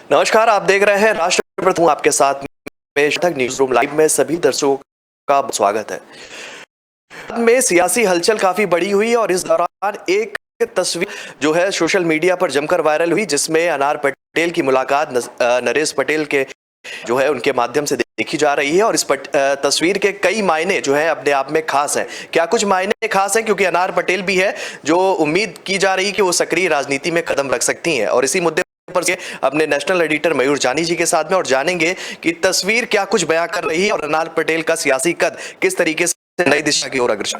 नमस्कार, आप देख रहे हैं राष्ट्र प्रथम आपके साथ में शतक न्यूज रूम लाइव में सभी दर्शकों का स्वागत है। में सियासी हलचल काफी बड़ी हुई और इस दौरान एक तस्वीर जो है सोशल मीडिया पर जमकर वायरल हुई, जिसमें अनार पटेल की मुलाकात नरेश पटेल के जो है उनके माध्यम से देखी जा रही है। और इस तस्वीर के कई मायने जो है अपने आप में खास हैं। क्या कुछ मायने खास हैं? क्योंकि अनार पटेल भी है जो उम्मीद की जा रही कि वो सक्रिय राजनीति में कदम रख सकती हैं। और इसी मुद्दे पर अपने नेशनल एडिटर मयूर जानी जी के साथ में और जानेंगे कि तस्वीर क्या कुछ बयां कर रही है और अनार पटेल का सियासी कद किस तरीके से नई दिशा की ओर अग्रसर।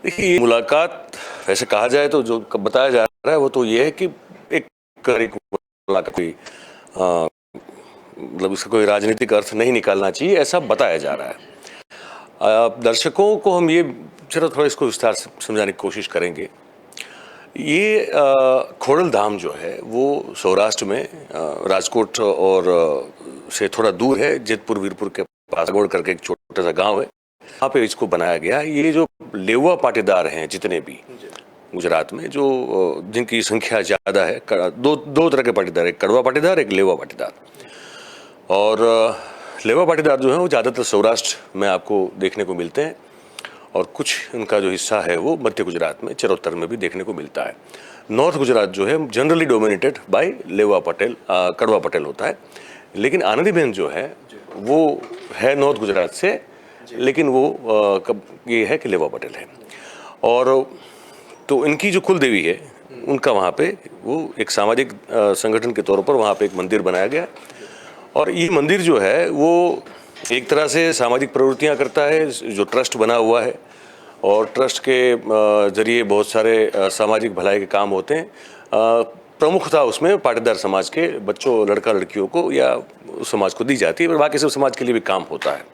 देखिए, मुलाकात वैसे कहा जाए तो जो बताया जा रहा है वो तो ये है कि एक मुलाकात कोई मतलब इसका कोई राजनीतिक अर्थ नहीं निकालना चाहिए, ऐसा बताया जा रहा है। दर्शकों को हम ये जरा थोड़ा इसको विस्तार से समझाने की कोशिश करेंगे। ये खोड़ल धाम जो है वो सौराष्ट्र में राजकोट और से थोड़ा दूर है, जेतपुर वीरपुर के पास गोड़ करके एक छोटा सा गांव है, वहाँ पे इसको बनाया गया। ये जो लेवा पाटीदार हैं जितने भी गुजरात में, जो जिनकी संख्या ज़्यादा है, दो तरह के पाटीदार, एक कड़वा पाटीदार, एक लेवा पाटीदार। और लेवा पाटीदार जो है वो ज़्यादातर सौराष्ट्र में आपको देखने को मिलते हैं और कुछ इनका जो हिस्सा है वो मध्य गुजरात में, चरोतर में भी देखने को मिलता है। नॉर्थ गुजरात जो है जनरली डोमिनेटेड बाय लेवा पटेल, कड़वा पटेल होता है। लेकिन आनंदीबेन जो है वो है नॉर्थ गुजरात से, लेकिन वो ये है कि लेवा पटेल है। और तो इनकी जो कुल देवी है उनका वहाँ पे वो एक सामाजिक संगठन के तौर पर वहाँ पे एक मंदिर बनाया गया। और ये मंदिर जो है वो एक तरह से सामाजिक प्रवृत्तियां करता है, जो ट्रस्ट बना हुआ है और ट्रस्ट के जरिए बहुत सारे सामाजिक भलाई के काम होते हैं। प्रमुखता उसमें पाटीदार समाज के बच्चों, लड़का लड़कियों को या उस समाज को दी जाती है, पर बाकी सब समाज के लिए भी काम होता है।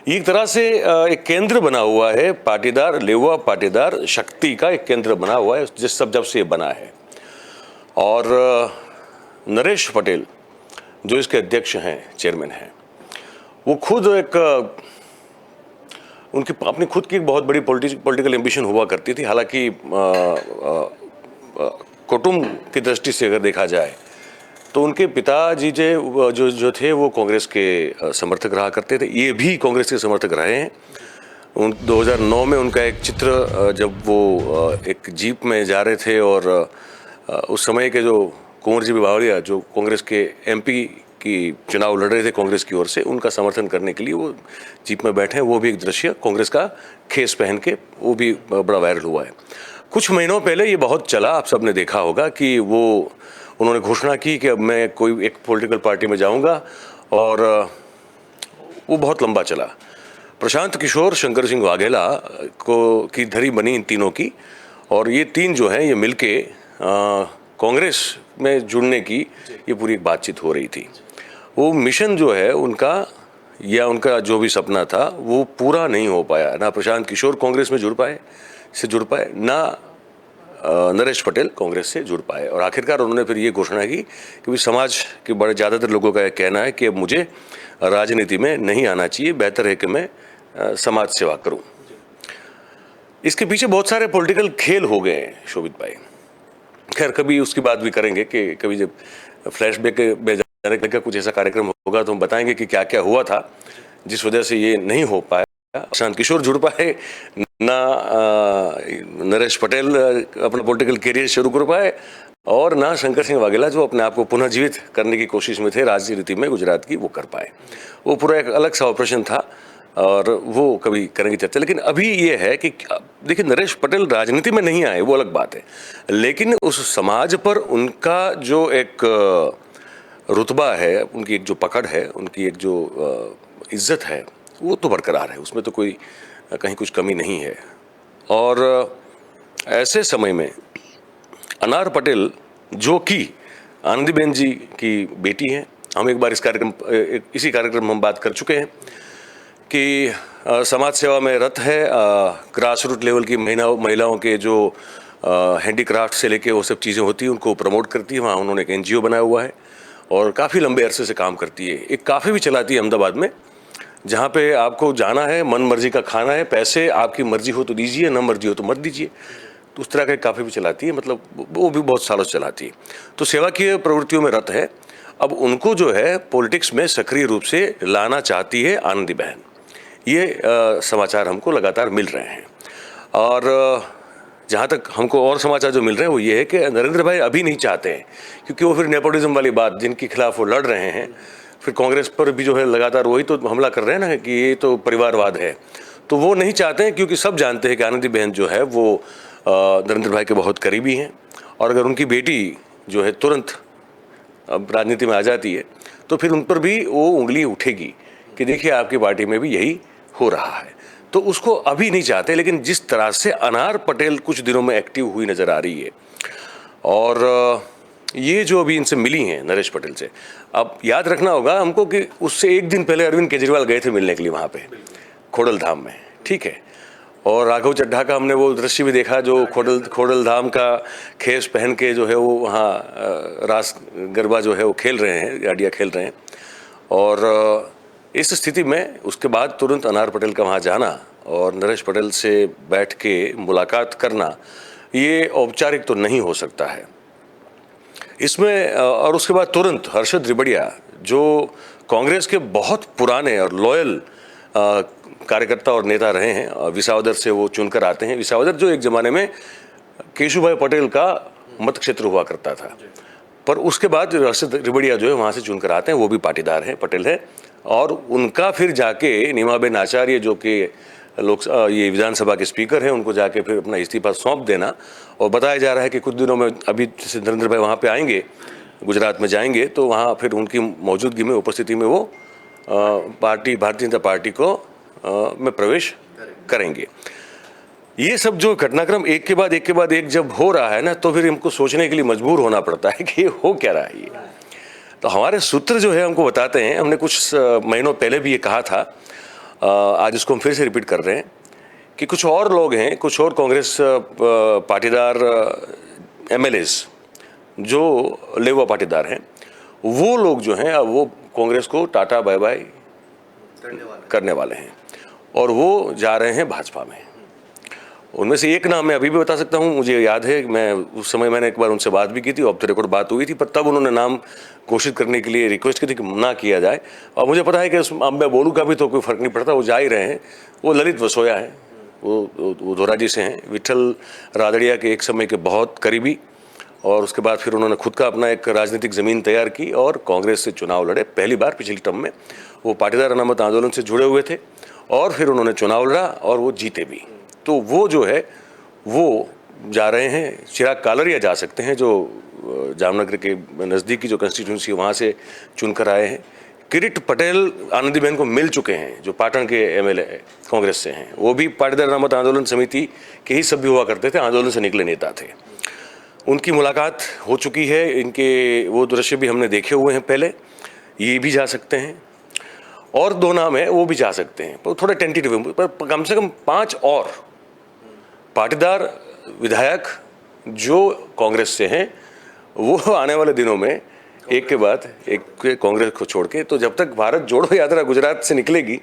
एक तरह से एक केंद्र बना हुआ है, पाटीदार लेवा पाटीदार शक्ति का एक केंद्र बना हुआ है जिस सब जब से ये बना है। और नरेश पटेल जो इसके अध्यक्ष हैं, चेयरमैन हैं, वो खुद एक उनकी अपनी खुद की एक बहुत बड़ी पॉलिटिकल एम्बिशन हुआ करती थी। हालांकि कुटुंब की दृष्टि से अगर देखा जाए तो उनके पिताजी जो थे वो कांग्रेस के समर्थक रहा करते थे, ये भी कांग्रेस के समर्थक रहे हैं। 2009 में उनका एक चित्र, जब वो एक जीप में जा रहे थे और उस समय के जो कुंवर जी बावरिया जो कांग्रेस के एमपी की चुनाव लड़ रहे थे कांग्रेस की ओर से, उनका समर्थन करने के लिए वो जीप में बैठे हैं, वो भी एक दृश्य कांग्रेस का खेस पहन के, वो भी बड़ा वायरल हुआ है। कुछ महीनों पहले ये बहुत चला, आप सबने देखा होगा कि वो उन्होंने घोषणा की कि अब मैं कोई एक पॉलिटिकल पार्टी में जाऊंगा, और वो बहुत लंबा चला। प्रशांत किशोर, शंकर सिंह वाघेला को की धरी बनी इन तीनों की, और ये तीन जो हैं ये मिलके कांग्रेस में जुड़ने की ये पूरी एक बातचीत हो रही थी। वो मिशन जो है उनका, या उनका जो भी सपना था, वो पूरा नहीं हो पाया। ना प्रशांत किशोर कांग्रेस में जुड़ पाए, ना नरेश पटेल कांग्रेस से जुड़ पाए। और आखिरकार उन्होंने फिर ये घोषणा की कि समाज के बड़े ज़्यादातर लोगों का यह कहना है कि अब मुझे राजनीति में नहीं आना चाहिए, बेहतर है कि मैं समाज सेवा करूं। इसके पीछे बहुत सारे पॉलिटिकल खेल हो गए हैं शोभित भाई। खैर, कभी उसकी बात भी करेंगे कि कभी जब फ्लैशबैक में जाने का कुछ ऐसा कार्यक्रम होगा तो हम बताएंगे कि क्या क्या हुआ था जिस वजह से ये नहीं हो पाया। प्रशांत किशोर जुड़ पाए, ना नरेश पटेल अपना पॉलिटिकल करियर शुरू कर पाए, और ना शंकर सिंह वाघेला जो अपने आप को पुनः जीवित करने की कोशिश में थे राजनीति में गुजरात की, वो कर पाए। वो पूरा एक अलग सा ऑपरेशन था और वो कभी करेंगे चर्चा। लेकिन अभी ये है कि देखिए, नरेश पटेल राजनीति में नहीं आए वो अलग बात है, लेकिन उस समाज पर उनका जो एक रुतबा है, उनकी एक जो पकड़ है, उनकी एक जो इज्जत है, वो तो बरकरार है, उसमें तो कोई कहीं कुछ कमी नहीं है। और ऐसे समय में अनार पटेल जो कि आनंदीबेन जी की बेटी हैं, हम एक बार इसी कार्यक्रम में हम बात कर चुके हैं कि समाज सेवा में रत है, ग्रास रूट लेवल की महिलाओं के जो हैंडीक्राफ्ट से लेके वो सब चीज़ें होती हैं उनको प्रमोट करती है। वहाँ उन्होंने एक NGO बनाया हुआ है और काफ़ी लंबे अरसे से काम करती है। एक काफ़ी भी चलाती है अहमदाबाद में, जहाँ पे आपको जाना है, मन मर्जी का खाना है, पैसे आपकी मर्जी हो तो दीजिए, न मर्जी हो तो मत दीजिए। उस तरह के काफ़ी भी चलाती है, मतलब वो भी बहुत सालों से चलाती है। तो सेवाकीय प्रवृत्तियों में रत है। अब उनको जो है पॉलिटिक्स में सक्रिय रूप से लाना चाहती है आनंदीबेन। ये समाचार हमको लगातार मिल रहे हैं। और जहाँ तक हमको और समाचार जो मिल रहे हैं वो ये है कि नरेंद्र भाई अभी नहीं चाहते हैं, क्योंकि वो फिर नेपोटिज्म वाली बात जिनके खिलाफ वो लड़ रहे हैं, फिर कांग्रेस पर भी जो है लगातार वही तो हमला कर रहे हैं ना कि ये तो परिवारवाद है। तो वो नहीं चाहते हैं, क्योंकि सब जानते हैं कि आनंदीबेन जो है वो नरेंद्र भाई के बहुत करीबी हैं। और अगर उनकी बेटी जो है तुरंत अब राजनीति में आ जाती है तो फिर उन पर भी वो उंगली उठेगी कि देखिए आपकी पार्टी में भी यही हो रहा है। तो उसको अभी नहीं चाहते, लेकिन जिस तरह से अनार पटेल कुछ दिनों में एक्टिव हुई नज़र आ रही है, और ये जो अभी इनसे मिली हैं नरेश पटेल से, अब याद रखना होगा हमको कि उससे एक दिन पहले अरविंद केजरीवाल गए थे मिलने के लिए वहाँ पे खोडल धाम में, ठीक है। और राघव चड्ढा का हमने वो दृश्य भी देखा जो खोडल धाम का खेस पहन के जो है वो वहाँ रास गरबा जो है वो खेल रहे हैं, गाड़ियाँ खेल रहे हैं। और इस स्थिति में उसके बाद तुरंत अनार पटेल का वहाँ जाना और नरेश पटेल से बैठ के मुलाकात करना, ये औपचारिक तो नहीं हो सकता है इसमें। और उसके बाद तुरंत हर्षद रिबड़िया जो कांग्रेस के बहुत पुराने और लॉयल कार्यकर्ता और नेता रहे हैं, विसावदर से वो चुनकर आते हैं। विसावदर जो एक ज़माने में केशुभाई पटेल का मत क्षेत्र हुआ करता था, पर उसके बाद हर्षद रिबड़िया जो है वहाँ से चुनकर आते हैं, वो भी पाटीदार हैं, पटेल है। और उनका फिर जाके नीमाबेन आचार्य जो कि ये विधानसभा के स्पीकर हैं, उनको जाके फिर अपना इस्तीफा सौंप देना। और बताया जा रहा है कि कुछ दिनों में अभी जैसे नरेंद्र भाई वहाँ पे आएंगे, गुजरात में जाएंगे, तो वहाँ फिर उनकी मौजूदगी में, उपस्थिति में वो भारतीय जनता पार्टी को में प्रवेश करेंगे। ये सब जो घटनाक्रम एक के बाद एक जब हो रहा है ना, तो फिर हमको सोचने के लिए मजबूर होना पड़ता है कि ये हो क्या रहा है ये। तो हमारे सूत्र जो है हमको बताते हैं, हमने कुछ महीनों पहले भी ये कहा था, आज इसको हम फिर से रिपीट कर रहे हैं कि कुछ और लोग हैं, कुछ और कांग्रेस पाटीदार एमएलएस जो लेवा पाटीदार हैं, वो लोग जो हैं अब वो कांग्रेस को टाटा बाय बाय करने वाले हैं और वो जा रहे हैं भाजपा में। उनमें से एक नाम मैं अभी भी बता सकता हूं, मुझे याद है मैं उस समय मैंने एक बार उनसे बात भी की थी, ऑफ द रिकॉर्ड बात हुई थी, पर तब उन्होंने नाम घोषित करने के लिए रिक्वेस्ट की थी कि ना किया जाए। और मुझे पता है कि अब मैं बोलूँगा भी तो कोई फर्क नहीं पड़ता, वो जा ही रहे हैं। वो ललित वसोया है, वो धोराजी से हैं, विठल रादड़िया के एक समय के बहुत करीबी। और उसके बाद फिर उन्होंने खुद का अपना एक राजनीतिक ज़मीन तैयार की और कांग्रेस से चुनाव लड़े। पहली बार पिछली टर्म में वो पाटीदार अनामत आंदोलन से जुड़े हुए थे और फिर उन्होंने चुनाव लड़ा और वो जीते भी। तो वो जो है वो जा रहे हैं। चिराग कालरिया जा सकते हैं, जो जामनगर के नज़दीकी जो कंस्टिट्यूंसी वहाँ से चुनकर आए हैं। किरीट पटेल आनंदीबेन को मिल चुके हैं, जो पाटन के एमएलए कांग्रेस से हैं। वो भी पाटीदार अनामत आंदोलन समिति के ही सभ्य हुआ करते थे, आंदोलन से निकले नेता थे। उनकी मुलाकात हो चुकी है, इनके वो दृश्य भी हमने देखे हुए हैं पहले। ये भी जा सकते हैं और दो नाम है वो भी जा सकते हैं, पर थोड़ा टेंटेटिव है, पर कम से कम 5 और पाटीदार विधायक जो कांग्रेस से हैं वो आने वाले दिनों में एक के बाद एक कांग्रेस को छोड़ के, तो जब तक भारत जोड़ो यात्रा गुजरात से निकलेगी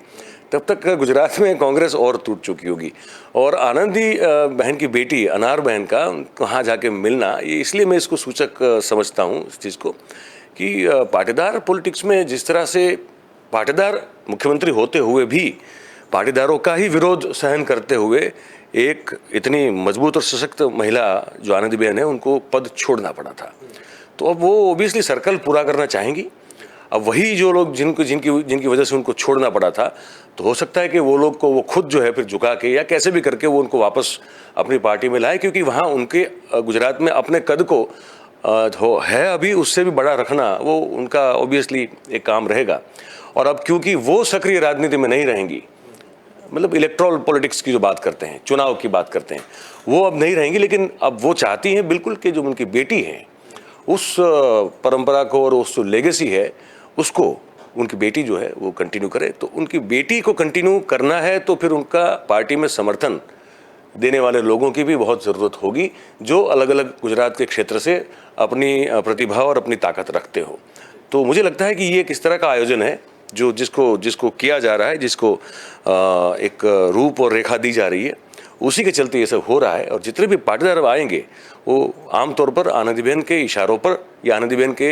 तब तक गुजरात में कांग्रेस और टूट चुकी होगी। और आनंदी बहन की बेटी अनार बहन का वहाँ जाके मिलना, ये इसलिए मैं इसको सूचक समझता हूँ इस चीज़ को कि पाटीदार पॉलिटिक्स में जिस तरह से पाटीदार मुख्यमंत्री होते हुए भी पाटीदारों का ही विरोध सहन करते हुए एक इतनी मजबूत और सशक्त महिला जो आनंदीबेन है उनको पद छोड़ना पड़ा था। तो अब वो ओबियसली सर्कल पूरा करना चाहेंगी। अब वही जो लोग जिनकी वजह से उनको छोड़ना पड़ा था, तो हो सकता है कि वो लोग को वो खुद जो है फिर झुका के या कैसे भी करके वो उनको वापस अपनी पार्टी में लाए, क्योंकि वहाँ उनके गुजरात में अपने कद को है अभी उससे भी बड़ा रखना वो उनका ओबियसली एक काम रहेगा। और अब क्योंकि वो सक्रिय राजनीति में नहीं रहेंगी, मतलब इलेक्ट्रल पॉलिटिक्स की जो बात करते हैं, चुनाव की बात करते हैं, वो अब नहीं रहेंगी, लेकिन अब वो चाहती हैं बिल्कुल कि जो उनकी बेटी है उस परंपरा को और उस लेगेसी है उसको उनकी बेटी जो है वो कंटिन्यू करे। तो उनकी बेटी को कंटिन्यू करना है तो फिर उनका पार्टी में समर्थन देने वाले लोगों की भी बहुत ज़रूरत होगी, जो अलग अलग गुजरात के क्षेत्र से अपनी प्रतिभा और अपनी ताकत रखते हो। तो मुझे लगता है कि ये किस तरह का आयोजन है जो जिसको किया जा रहा है, जिसको एक रूप और रेखा दी जा रही है, उसी के चलते ये सब हो रहा है। और जितने भी पाटीदार अब आएंगे वो आमतौर पर आनंदीबेन के इशारों पर या आनंदीबेन के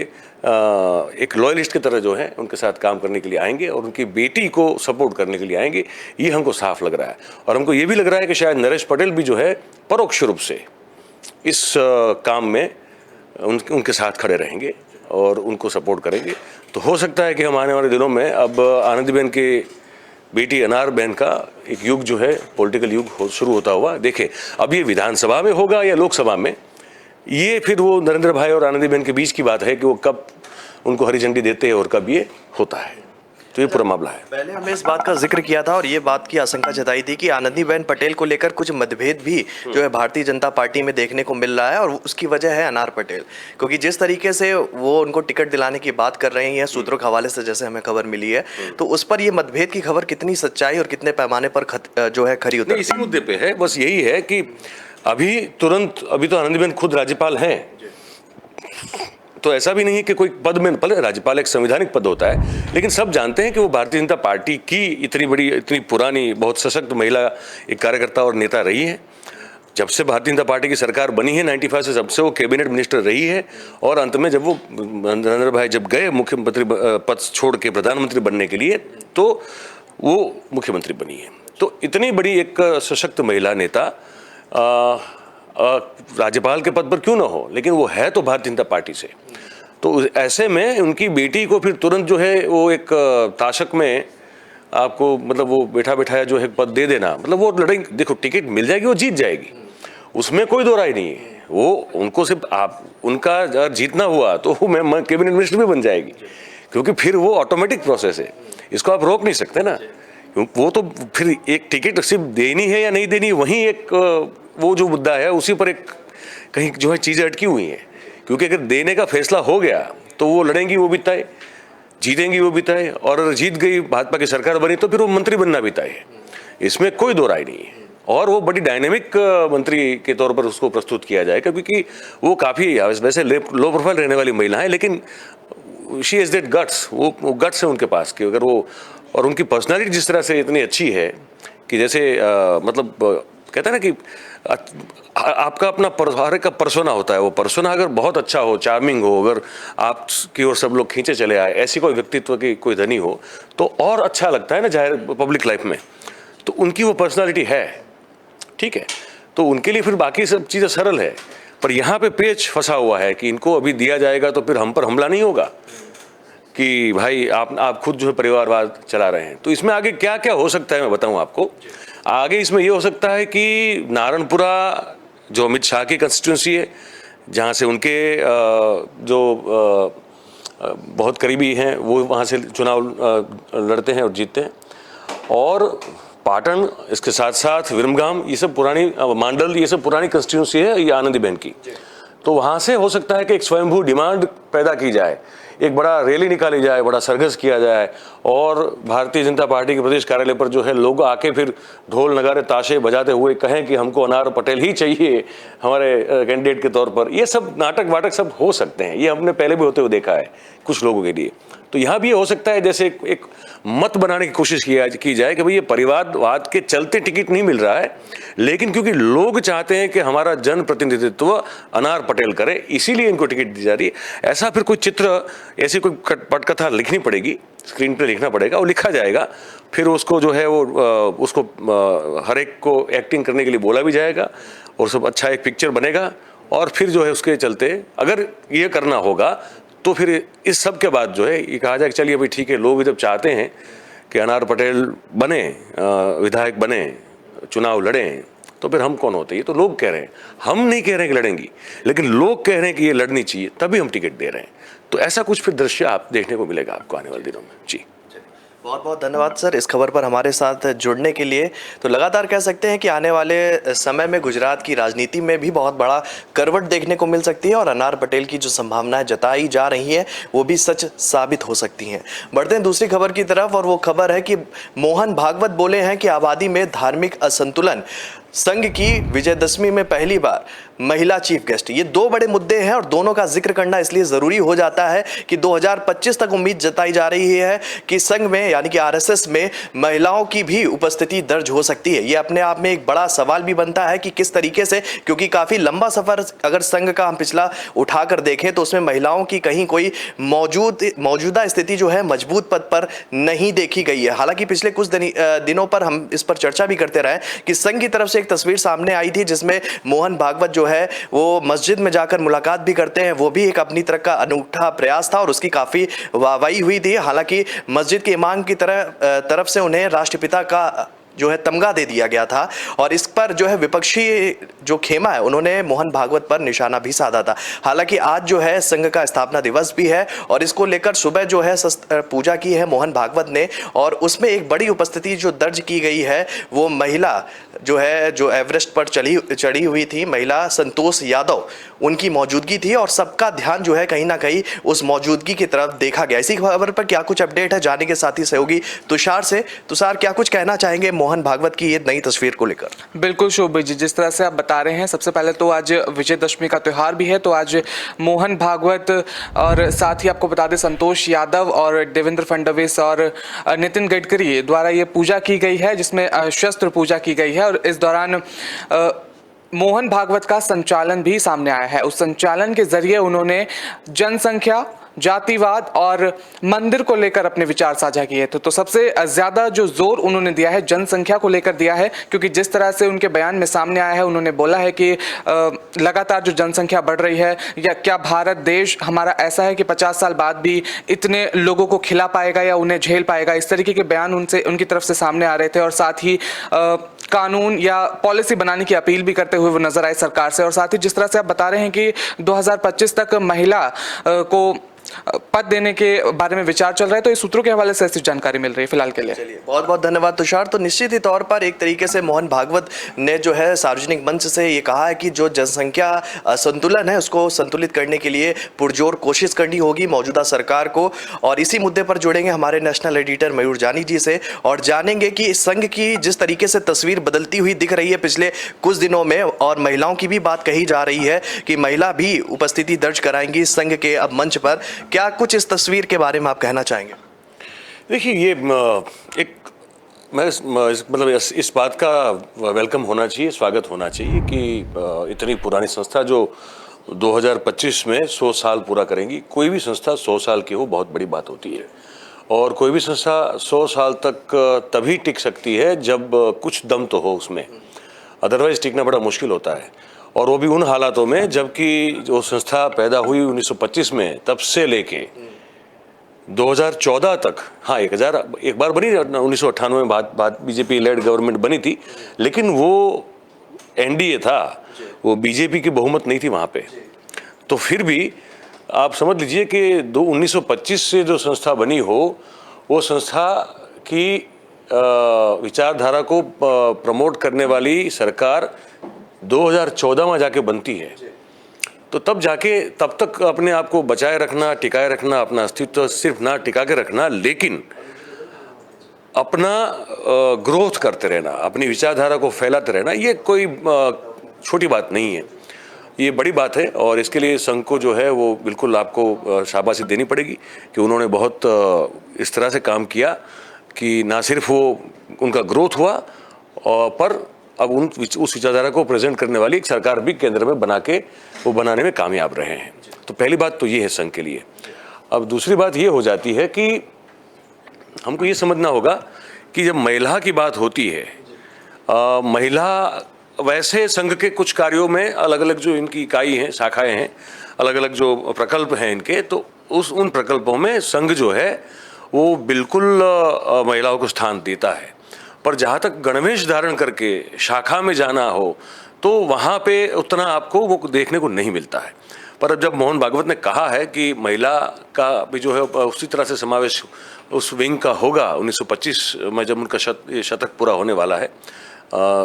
एक लॉयलिस्ट की तरह जो है उनके साथ काम करने के लिए आएंगे और उनकी बेटी को सपोर्ट करने के लिए आएंगे, ये हमको साफ लग रहा है। और हमको ये भी लग रहा है कि शायद नरेश पटेल भी जो है परोक्ष रूप से इस काम में उनके साथ खड़े रहेंगे और उनको सपोर्ट करेंगे। तो हो सकता है कि हम आने वाले दिनों में अब आनंदीबेन के बेटी अनार बहन का एक युग जो है पॉलिटिकल युग शुरू होता हुआ देखे। अब ये विधानसभा में होगा या लोकसभा में, ये फिर वो नरेंद्र भाई और आनंदीबेन के बीच की बात है कि वो कब उनको हरी झंडी देते हैं और कब ये होता है। तो ये पूरा मामला है। पहले हमने इस बात का जिक्र किया था और ये बात की आशंका जताई थी कि आनंदीबेन पटेल को लेकर कुछ मतभेद भी जो है भारतीय जनता पार्टी में देखने को मिल रहा है और उसकी वजह है अनार पटेल, क्योंकि जिस तरीके से वो उनको टिकट दिलाने की बात कर रही हैं सूत्रों के हवाले से जैसे हमें खबर मिली है, तो उस पर ये मतभेद की खबर कितनी सच्चाई और कितने पैमाने पर जो है खरी उतरती है? इसी मुद्दे पे है, बस यही है कि अभी तो आनंदीबेन खुद राज्यपाल हैं, तो ऐसा भी नहीं है कि कोई पद में, पहले राज्यपाल एक संवैधानिक पद होता है, लेकिन सब जानते हैं कि वो भारतीय जनता पार्टी की इतनी बड़ी, इतनी पुरानी, बहुत सशक्त महिला एक कार्यकर्ता और नेता रही है। जब से भारतीय जनता पार्टी की सरकार बनी है 95 से, जब से वो कैबिनेट मिनिस्टर रही है और अंत में जब वो नरेंद्र भाई जब गए मुख्यमंत्री पद छोड़ के प्रधानमंत्री बनने के लिए, तो वो मुख्यमंत्री बनी है। तो इतनी बड़ी एक सशक्त महिला नेता राज्यपाल के पद पर क्यों ना हो, लेकिन वो है तो भारतीय जनता पार्टी से। तो ऐसे में उनकी बेटी को फिर तुरंत जो है वो एक ताशक में आपको मतलब वो बैठा बैठाया जो है पद दे देना, मतलब वो लड़ेंगे, देखो टिकट मिल जाएगी, वो जीत जाएगी, उसमें कोई दो राय नहीं है। वो उनको सिर्फ आप उनका अगर जीतना हुआ तो मैं कैबिनेट मिनिस्टर भी बन जाएगी, क्योंकि फिर वो ऑटोमेटिक प्रोसेस है, इसको आप रोक नहीं सकते ना। वो तो फिर एक टिकट सिर्फ देनी है या नहीं देनी, वहीं एक वो जो मुद्दा है उसी पर एक कहीं जो है चीज़ें अटकी हुई हैं। क्योंकि अगर देने का फैसला हो गया तो वो लड़ेंगी वो भी तय, जीतेंगी वो भी तय, और अगर जीत गई भाजपा की सरकार बनी तो फिर वो मंत्री बनना भी तय है, इसमें कोई दो राय नहीं है। और वो बड़ी डायनेमिक मंत्री के तौर पर उसको प्रस्तुत किया जाएगा, क्योंकि वो काफ़ी वैसे लो प्रोफाइल रहने वाली महिला है, लेकिन शी इज़ दैट गट्स, वो गट्स है उनके पास कि अगर वो, और उनकी पर्सनालिटी जिस तरह से इतनी अच्छी है कि जैसे मतलब कहते हैं ना कि आपका अपना हर एक का पर्सोना होता है, वो पर्सोना अगर बहुत अच्छा हो, चार्मिंग हो, अगर आपकी ओर सब लोग खींचे चले आए, ऐसी कोई व्यक्तित्व की कोई धनी हो तो और अच्छा लगता है ना जाहिर पब्लिक लाइफ में। तो उनकी वो पर्सनालिटी है, ठीक है, तो उनके लिए फिर बाकी सब चीज़ें सरल है। पर यहाँ पे पेच फंसा हुआ है कि इनको अभी दिया जाएगा तो फिर हम पर हमला नहीं होगा कि भाई आप खुद जो है परिवारवाद चला रहे हैं। तो इसमें आगे क्या क्या हो सकता है मैं बताऊं आपको। आगे इसमें ये हो सकता है कि नारायणपुरा जो अमित शाह की कंस्टिट्यूंसी है, जहाँ से उनके जो बहुत करीबी हैं वो वहाँ से चुनाव लड़ते हैं और जीतते हैं, और पाटन, इसके साथ साथ विरमगाम, ये सब पुरानी मांडल, ये सब पुरानी कंस्टिट्यूंसी है ये आनंदीबेन की। तो वहाँ से हो सकता है कि एक स्वयंभू डिमांड पैदा की जाए, एक बड़ा रैली निकाली जाए, बड़ा सरघस किया जाए, और भारतीय जनता पार्टी के प्रदेश कार्यालय पर जो है लोग आके फिर ढोल नगारे ताशे बजाते हुए कहें कि हमको अनार पटेल ही चाहिए हमारे कैंडिडेट के तौर पर। ये सब नाटक वाटक सब हो सकते हैं, ये हमने पहले भी होते हुए देखा है कुछ लोगों के लिए। तो यहाँ भी हो सकता है जैसे एक मत बनाने की कोशिश की जाए कि भाई ये परिवारवाद के चलते टिकट नहीं मिल रहा है, लेकिन क्योंकि लोग चाहते हैं कि हमारा जन प्रतिनिधित्व अनार पटेल करे, इसीलिए इनको टिकट दी जा रही है। ऐसा फिर कोई चित्र, ऐसी कोई पटकथा लिखनी पड़ेगी, स्क्रीन पे लिखना पड़ेगा, वो लिखा जाएगा, फिर उसको जो है वो उसको हर एक को एक्टिंग करने के लिए बोला भी जाएगा, और सब अच्छा एक पिक्चर बनेगा, और फिर जो है उसके चलते अगर ये करना होगा तो फिर इस सब के बाद जो है ये कहा जाए कि चलिए भाई ठीक है, लोग जब चाहते हैं कि अनार पटेल बने, विधायक बने, चुनाव लड़ें, तो फिर हम कौन होते हैं? ये तो लोग कह रहे हैं, हम नहीं कह रहे हैं कि लड़ेंगी, लेकिन लोग कह रहे हैं कि ये लड़नी चाहिए, तभी हम टिकट दे रहे हैं। तो ऐसा कुछ फिर दृश्य आप देखने को मिलेगा आपको आने वाले दिनों में। जी, बहुत बहुत धन्यवाद सर इस खबर पर हमारे साथ जुड़ने के लिए। तो लगातार कह सकते हैं कि आने वाले समय में गुजरात की राजनीति में भी बहुत बड़ा करवट देखने को मिल सकती है, और अनार पटेल की जो संभावनाएं जताई जा रही हैं वो भी सच साबित हो सकती हैं। बढ़ते हैं दूसरी खबर की तरफ, और वो खबर है कि मोहन भागवत बोले हैं कि आबादी में धार्मिक असंतुलन संघ की विजयदशमी में पहली बार महिला चीफ गेस्ट, ये दो बड़े मुद्दे हैं और दोनों का जिक्र करना इसलिए जरूरी हो जाता है कि 2025 तक उम्मीद जताई जा रही है कि संघ में यानी कि आरएसएस में महिलाओं की भी उपस्थिति दर्ज हो सकती है। ये अपने आप में एक बड़ा सवाल भी बनता है कि किस तरीके से, क्योंकि काफी लंबा सफर अगर संघ का हम पिछला उठाकर देखें तो उसमें महिलाओं की कहीं कोई मौजूदा स्थिति जो है मजबूत पद पर नहीं देखी गई है। हालांकि पिछले कुछ दिनों पर हम इस पर चर्चा भी करते रहे कि संघ की तरफ से एक तस्वीर सामने आई थी जिसमें मोहन भागवत जो है वो मस्जिद में जाकर मुलाकात भी करते हैं। वो भी एक अपनी तरह का अनूठा प्रयास था और उसकी काफी वाहवाही हुई थी। हालांकि मस्जिद के इमाम की तरफ से उन्हें राष्ट्रपिता का जो है तमगा दे दिया गया था और इस पर जो है विपक्षी जो खेमा है उन्होंने मोहन भागवत पर निशाना भी साधा था। हालांकि आज जो है संघ का स्थापना दिवस भी है और इसको लेकर सुबह जो है पूजा की है मोहन भागवत ने और उसमें एक बड़ी उपस्थिति जो दर्ज की गई है वो महिला जो है जो एवरेस्ट पर चढ़ी हुई थी, महिला संतोष यादव, उनकी मौजूदगी थी और सबका ध्यान जो है कहीं ना कहीं उस मौजूदगी की तरफ देखा गया। इसी खबर पर क्या कुछ अपडेट है जाने के साथ ही सहयोगी तुषार से। तुषार, क्या कुछ कहना चाहेंगे मोहन भागवत की ये नई तस्वीर को लेकर? बिल्कुल शोभित जी, जिस तरह से आप बता रहे हैं, सबसे पहले तो आज विजयदशमी का त्यौहार भी है, तो आज मोहन भागवत और साथ ही आपको बता दें संतोष यादव और देवेंद्र फडणवीस और नितिन गडकरी द्वारा ये पूजा की गई है जिसमें शस्त्र पूजा की गई है और इस दौरान मोहन भागवत का संचालन भी सामने आया है। उस संचालन के जरिए उन्होंने जनसंख्या, जातिवाद और मंदिर को लेकर अपने विचार साझा किए थे। तो सबसे ज्यादा जो जोर उन्होंने दिया है जनसंख्या को लेकर दिया है, क्योंकि जिस तरह से उनके बयान में सामने आया है, उन्होंने बोला है कि लगातार जो जनसंख्या बढ़ रही है, या क्या भारत देश हमारा ऐसा है कि 50 साल बाद भी इतने लोगों को खिला पाएगा या उन्हें झेल पाएगा, इस तरीके के बयान उनकी तरफ से सामने आ रहे थे। और साथ ही कानून या पॉलिसी बनाने की अपील भी करते हुए वो नजर आए सरकार से। और साथ ही जिस तरह से आप बता रहे हैं कि 2025 तक महिला को पद देने के बारे में विचार चल रहा है, तो इस सूत्रों के हवाले से ऐसी जानकारी मिल रही है फिलहाल के लिए। चलिए, बहुत बहुत धन्यवाद तुषार। तो निश्चित ही तौर पर एक तरीके से मोहन भागवत ने जो है सार्वजनिक मंच से ये कहा है कि जो जनसंख्या संतुलन है उसको संतुलित करने के लिए पुरजोर कोशिश करनी होगी मौजूदा सरकार को। और इसी मुद्दे पर जुड़ेंगे हमारे नेशनल एडिटर मयूर जानी जी से और जानेंगे कि संघ की जिस तरीके से तस्वीर बदलती हुई दिख रही है पिछले कुछ दिनों में, और महिलाओं की भी बात कही जा रही है कि महिला भी उपस्थिति दर्ज कराएंगी संघ के अब मंच पर, क्या कुछ इस तस्वीर के बारे में आप कहना चाहेंगे? देखिए, ये एक मतलब इस बात का वेलकम होना चाहिए, स्वागत होना चाहिए कि इतनी पुरानी संस्था जो 2025 में 100 साल पूरा करेंगी। कोई भी संस्था 100 साल की हो बहुत बड़ी बात होती है और कोई भी संस्था 100 साल तक तभी टिक सकती है जब कुछ दम तो हो उसमें, अदरवाइज टिकना बड़ा मुश्किल होता है। और वो भी उन हालातों में जबकि जो संस्था पैदा हुई 1925 में, तब से लेके 2014 तक, हाँ एक बार बनी 1998 में बात बीजेपी लेड गवर्नमेंट बनी थी, लेकिन वो एनडीए था, वो बीजेपी की बहुमत नहीं थी वहाँ पे। तो फिर भी आप समझ लीजिए कि 1925 से जो संस्था बनी हो, वो संस्था की विचारधारा को प्रमोट करने वाली सरकार 2014 में जाके बनती है। तो तब तक अपने आप को बचाए रखना, टिकाए रखना, अपना अस्तित्व सिर्फ ना टिका के रखना, लेकिन अपना ग्रोथ करते रहना, अपनी विचारधारा को फैलाते रहना, ये कोई छोटी बात नहीं है, ये बड़ी बात है। और इसके लिए संघ को जो है वो बिल्कुल आपको शाबाशी देनी पड़ेगी कि उन्होंने बहुत इस तरह से काम किया कि ना सिर्फ वो उनका ग्रोथ हुआ पर अब उस विचारधारा को प्रेजेंट करने वाली एक सरकार भी केंद्र में बनाने में कामयाब रहे हैं। तो पहली बात तो ये है संघ के लिए। अब दूसरी बात ये हो जाती है कि हमको ये समझना होगा कि जब महिला की बात होती है, महिला वैसे संघ के कुछ कार्यों में अलग अलग जो इनकी इकाई हैं, शाखाएं हैं, अलग अलग जो प्रकल्प हैं इनके, तो उन प्रकल्पों में संघ जो है वो बिल्कुल महिलाओं को स्थान देता है। पर जहाँ तक गणवेश धारण करके शाखा में जाना हो तो वहाँ पे उतना आपको वो देखने को नहीं मिलता है। पर अब जब मोहन भागवत ने कहा है कि महिला का भी जो है उसी तरह से समावेश उस विंग का होगा 1925 में, जब उनका शतक पूरा होने वाला है,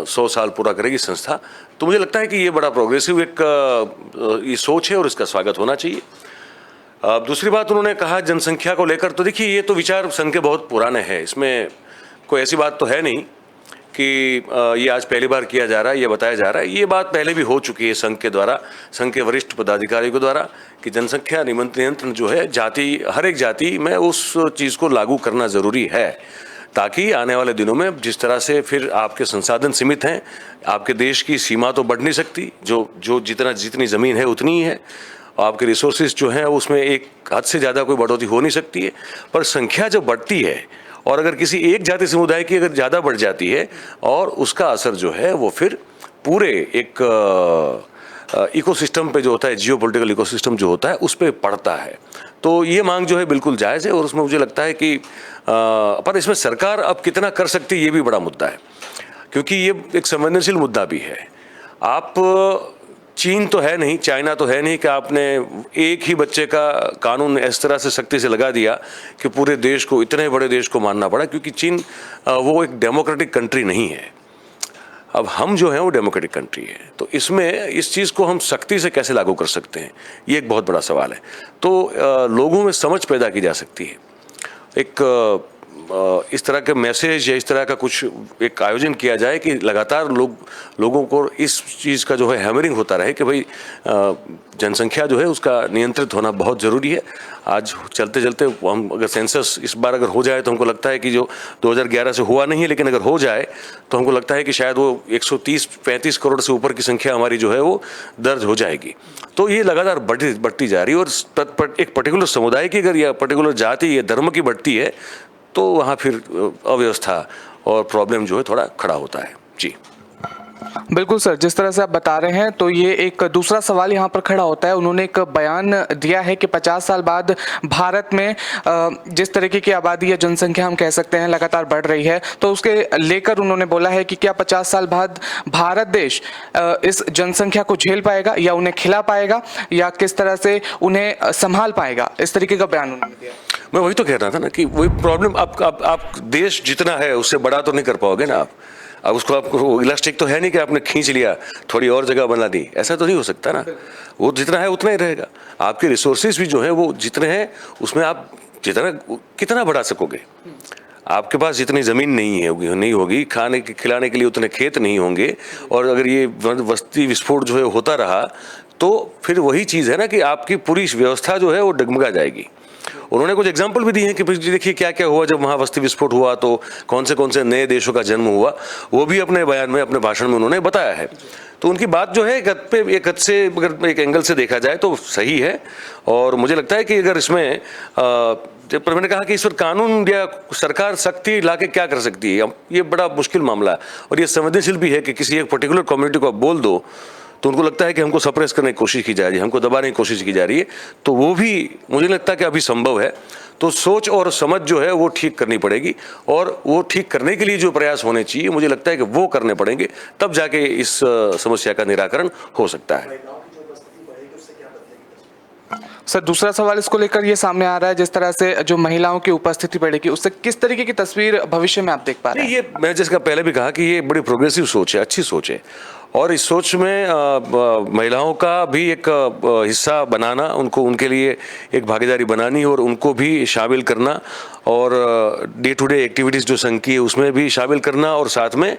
100 साल पूरा करेगी संस्था, तो मुझे लगता है कि ये बड़ा प्रोग्रेसिव एक ये सोच है और इसका स्वागत होना चाहिए। दूसरी बात उन्होंने कहा जनसंख्या को लेकर, तो देखिए ये तो विचार संघ के बहुत पुराने हैं, इसमें कोई ऐसी बात तो है नहीं कि ये आज पहली बार किया जा रहा है, ये बताया जा रहा है। ये बात पहले भी हो चुकी है संघ के द्वारा, संघ के वरिष्ठ पदाधिकारियों के द्वारा, कि जनसंख्या नियंत्रण जो है हर एक जाति में उस चीज़ को लागू करना ज़रूरी है, ताकि आने वाले दिनों में जिस तरह से फिर आपके संसाधन सीमित हैं, आपके देश की सीमा तो बढ़ नहीं सकती, जो जितनी ज़मीन है उतनी ही है, आपके रिसोर्सेज जो हैं उसमें एक हद से ज़्यादा कोई बढ़ोतरी हो नहीं सकती है। पर संख्या जब बढ़ती है और अगर किसी एक जाति समुदाय की अगर ज़्यादा बढ़ जाती है, और उसका असर जो है वो फिर पूरे एक इकोसिस्टम पे जो होता है, जियोपॉलिटिकल इकोसिस्टम जो होता है उस पर पड़ता है। तो ये मांग जो है बिल्कुल जायज़ है, और उसमें मुझे लगता है कि पर इसमें सरकार अब कितना कर सकती है ये भी बड़ा मुद्दा है, क्योंकि ये एक संवेदनशील मुद्दा भी है। आप चीन तो है नहीं, चाइना तो है नहीं कि आपने एक ही बच्चे का कानून इस तरह से सख्ती से लगा दिया कि पूरे देश को, इतने बड़े देश को मानना पड़ा, क्योंकि चीन वो एक डेमोक्रेटिक कंट्री नहीं है। अब हम जो हैं वो डेमोक्रेटिक कंट्री है, तो इसमें इस चीज़ को हम सख्ती से कैसे लागू कर सकते हैं, ये एक बहुत बड़ा सवाल है। तो लोगों में समझ पैदा की जा सकती है, एक इस तरह के मैसेज या इस तरह का कुछ एक आयोजन किया जाए कि लगातार लोगों को इस चीज़ का जो है हैमरिंग होता रहे कि भाई जनसंख्या जो है उसका नियंत्रित होना बहुत ज़रूरी है। आज चलते चलते हम अगर सेंसस इस बार अगर हो जाए तो हमको लगता है कि जो 2011 से हुआ नहीं है, लेकिन अगर हो जाए तो हमको लगता है कि शायद वो 130-35 करोड़ से ऊपर की संख्या हमारी जो है वो दर्ज हो जाएगी। तो ये लगातार बढ़ती जा रही है, और एक पर्टिकुलर समुदाय की अगर या पर्टिकुलर जाति या धर्म की बढ़ती है तो वहाँ फिर अव्यवस्था और प्रॉब्लम जो है थोड़ा खड़ा होता है। जी बिल्कुल सर, जिस तरह से आप बता रहे हैं तो ये एक दूसरा सवाल यहाँ पर खड़ा होता है। उन्होंने एक बयान दिया है कि 50 साल बाद भारत में जिस तरीके की आबादी या जनसंख्या हम कह सकते हैं लगातार बढ़ रही है, तो उसके लेकर उन्होंने बोला है कि क्या 50 साल बाद भारत देश इस जनसंख्या को झेल पाएगा या उन्हें खिला पाएगा या किस तरह से उन्हें संभाल पाएगा, इस तरीके का बयान उन्होंने दिया। मैं वही तो कह रहा था ना कि वही प्रॉब्लम, आप देश जितना है उससे बड़ा तो नहीं कर पाओगे ना आप। अब उसको आपको इलास्टिक तो है नहीं कि आपने खींच लिया थोड़ी और जगह बना दी, ऐसा तो नहीं हो सकता ना। वो जितना है उतना ही रहेगा। आपके रिसोर्सेज भी जो है वो जितने हैं उसमें आप कितना बढ़ा सकोगे। आपके पास जितनी ज़मीन नहीं होगी, खिलाने के लिए उतने खेत नहीं होंगे, और अगर ये वस्ती विस्फोट जो है होता रहा तो फिर वही चीज़ है ना कि आपकी पूरी व्यवस्था जो है वो डगमगा जाएगी। उन्होंने कुछ एग्जाम्पल भी दिए हैं कि देखिए क्या क्या हुआ जब वहाँ वस्ती विस्फोट हुआ, तो कौन से नए देशों का जन्म हुआ, वो भी अपने बयान में, अपने भाषण में उन्होंने बताया है। तो उनकी बात जो है एक हद से, अगर एक एंगल से देखा जाए तो सही है। और मुझे लगता है कि अगर इसमें पर मैंने कहा कि इस पर कानून या सरकार सख्ती लाके क्या कर सकती है, ये बड़ा मुश्किल मामला है, और ये संवेदनशील भी है कि किसी एक पर्टिकुलर कम्युनिटी को आप बोल दो तो उनको लगता है कि हमको सप्रेस करने की कोशिश की जा रही है, हमको दबाने की कोशिश की जा रही है। तो वो भी मुझे लगता है कि अभी संभव है। तो सोच और समझ जो है वो ठीक करनी पड़ेगी, और वो ठीक करने के लिए जो प्रयास होने चाहिए मुझे लगता है कि वो करने पड़ेंगे, तब जाके इस समस्या का निराकरण हो सकता है। सर, दूसरा सवाल इसको लेकर ये सामने आ रहा है, जिस तरह से जो महिलाओं की उपस्थिति बढ़ेगी उससे किस तरीके की तस्वीर भविष्य में आप देख पा रहे हैं? ये मैं जिसका पहले भी कहा कि ये बड़ी प्रोग्रेसिव सोच है, अच्छी सोच है, और इस सोच में महिलाओं का भी एक हिस्सा बनाना, उनके लिए एक भागीदारी बनानी और उनको भी शामिल करना, और डे टू डे एक्टिविटीज़ जो संघ की है उसमें भी शामिल करना, और साथ में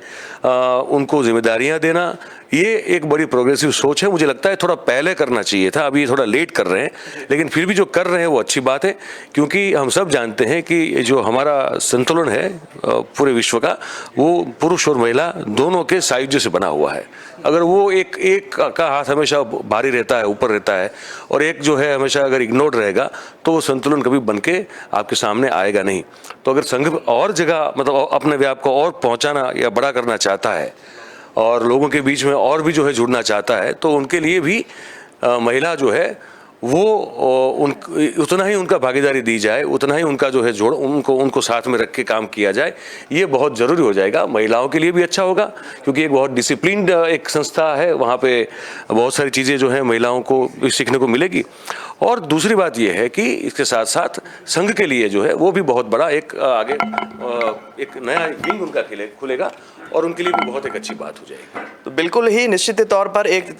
उनको जिम्मेदारियां देना, ये एक बड़ी प्रोग्रेसिव सोच है। मुझे लगता है थोड़ा पहले करना चाहिए था, अभी थोड़ा लेट कर रहे हैं, लेकिन फिर भी जो कर रहे हैं वो अच्छी बात है, क्योंकि हम सब जानते हैं कि जो हमारा संतुलन है पूरे विश्व का, वो पुरुष और महिला दोनों के सायुज्य से बना हुआ है। अगर वो एक का हाथ हमेशा भारी रहता है, ऊपर रहता है, और एक जो है हमेशा अगर इग्नोर्ड रहेगा, तो वो संतुलन कभी बन के आपके सामने आएगा नहीं। तो अगर संघ और जगह मतलब अपने व्याप को और पहुंचाना या बड़ा करना चाहता है, और लोगों के बीच में और भी जो है जुड़ना चाहता है, तो उनके लिए भी महिला जो है वो उतना ही उनका भागीदारी दी जाए, उतना ही उनका जो है जोड़ उनको साथ में रख के काम किया जाए, ये बहुत ज़रूरी हो जाएगा। महिलाओं के लिए भी अच्छा होगा, क्योंकि एक बहुत डिसिप्लिन्ड एक संस्था है, वहाँ पे बहुत सारी चीज़ें जो हैं महिलाओं को सीखने को मिलेगी, और दूसरी बात यह है कि इसके साथ साथ संघ के लिए जो है वो भी बहुत बड़ा एक आगे एक नया विंग उनका खुलेगा और उनके लिए भी बहुत एक अच्छी बात हो जाएगी। तो बिल्कुल ही निश्चित तौर पर एक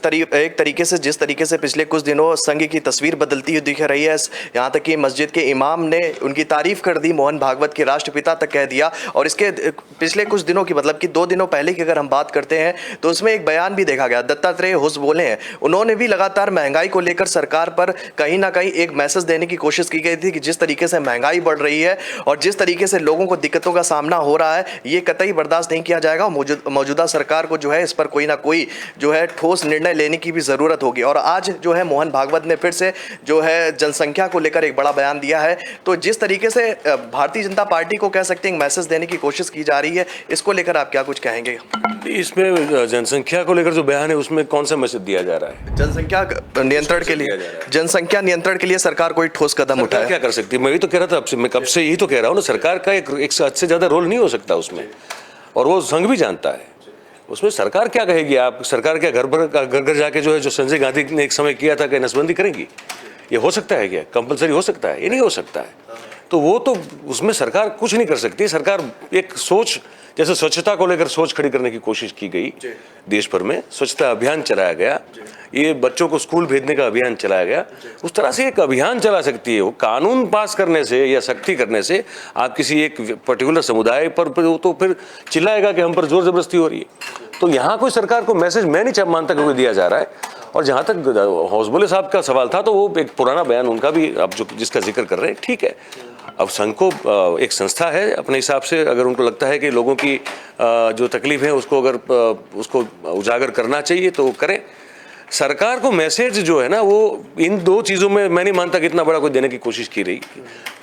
तरीके से जिस तरीके से पिछले कुछ दिनों संघ की तस्वीर बदलती हुई दिख रही है, यहाँ तक कि मस्जिद के इमाम ने उनकी तारीफ कर दी, मोहन भागवत के राष्ट्रपिता तक कह दिया। और इसके पिछले कुछ दिनों की मतलब कि 2 दिनों पहले की अगर हम बात करते हैं तो उसमें एक बयान भी देखा गया, दत्तात्रेय होस बोले हैं, उन्होंने भी लगातार महंगाई को लेकर सरकार पर कहीं ना कहीं एक मैसेज देने की कोशिश की गई थी कि जिस तरीके से महंगाई बढ़ रही है और जिस तरीके से लोगों को दिक्कतों का सामना हो रहा है, ये कतई बर्दाश्त नहीं किया जाएगा। मौजूदा सरकार को जो है इस पर कोई ना कोई जो है ठोस निर्णय लेने की भी ज़रूरत होगी। और आज जो है मोहन भागवत ने फिर से जो है जनसंख्या को लेकर एक बड़ा बयान दिया है। तो जिस तरीके से भारतीय जनता पार्टी को कह सकते हैं मैसेज देने की कोशिश की जा रही है, इसको लेकर आप क्या कुछ कहेंगे? इसमें जनसंख्या को लेकर जो बयान है उसमें कौन सा मैसेज दिया जा रहा है? जनसंख्या नियंत्रण के लिए, जनसंख्या नियंत्रण के लिए सरकार कोई ठोस कदम उठाए? क्या कर सकती है? मैं भी तो कह रहा था आपसे, मैं कब से यही तो कह रहा हूँ ना, सरकार का एक से ज़्यादा रोल नहीं हो सकता उसमें, और वो संघ भी जानता है। उसमें सरकार क्या कहेगी? आप सरकार क्या घर जाके जो है जो संजय गांधी ने एक समय किया था कि नसबंदी करेंगी? ये हो सकता है क्या? कंपलसरी हो सकता है? ये नहीं हो सकता है। तो वो तो उसमें सरकार कुछ नहीं कर सकती। सरकार एक सोच, जैसे स्वच्छता को लेकर सोच खड़ी करने की कोशिश की गई देश भर में, स्वच्छता अभियान चलाया गया, ये बच्चों को स्कूल भेजने का अभियान चलाया गया, उस तरह से एक अभियान चला सकती है। वो कानून पास करने से या सख्ती करने से आप किसी एक पर्टिकुलर समुदाय पर तो फिर चिल्लाएगा कि हम पर जोर जबरदस्ती हो रही है। तो यहाँ कोई सरकार को मैसेज मैं नहीं मानता कि कोई दिया जा रहा है। और जहाँ तक हौसबोले साहब का सवाल था, तो वो एक पुराना बयान उनका भी आप जो जिसका जिक्र कर रहे हैं, ठीक है। अब संघ को एक संस्था है, अपने हिसाब से अगर उनको लगता है कि लोगों की जो तकलीफ है उसको अगर उसको उजागर करना चाहिए तो करें। सरकार को मैसेज जो है ना, वो इन 2 चीज़ों में मैं नहीं मानता कि इतना बड़ा कोई देने की कोशिश की रही।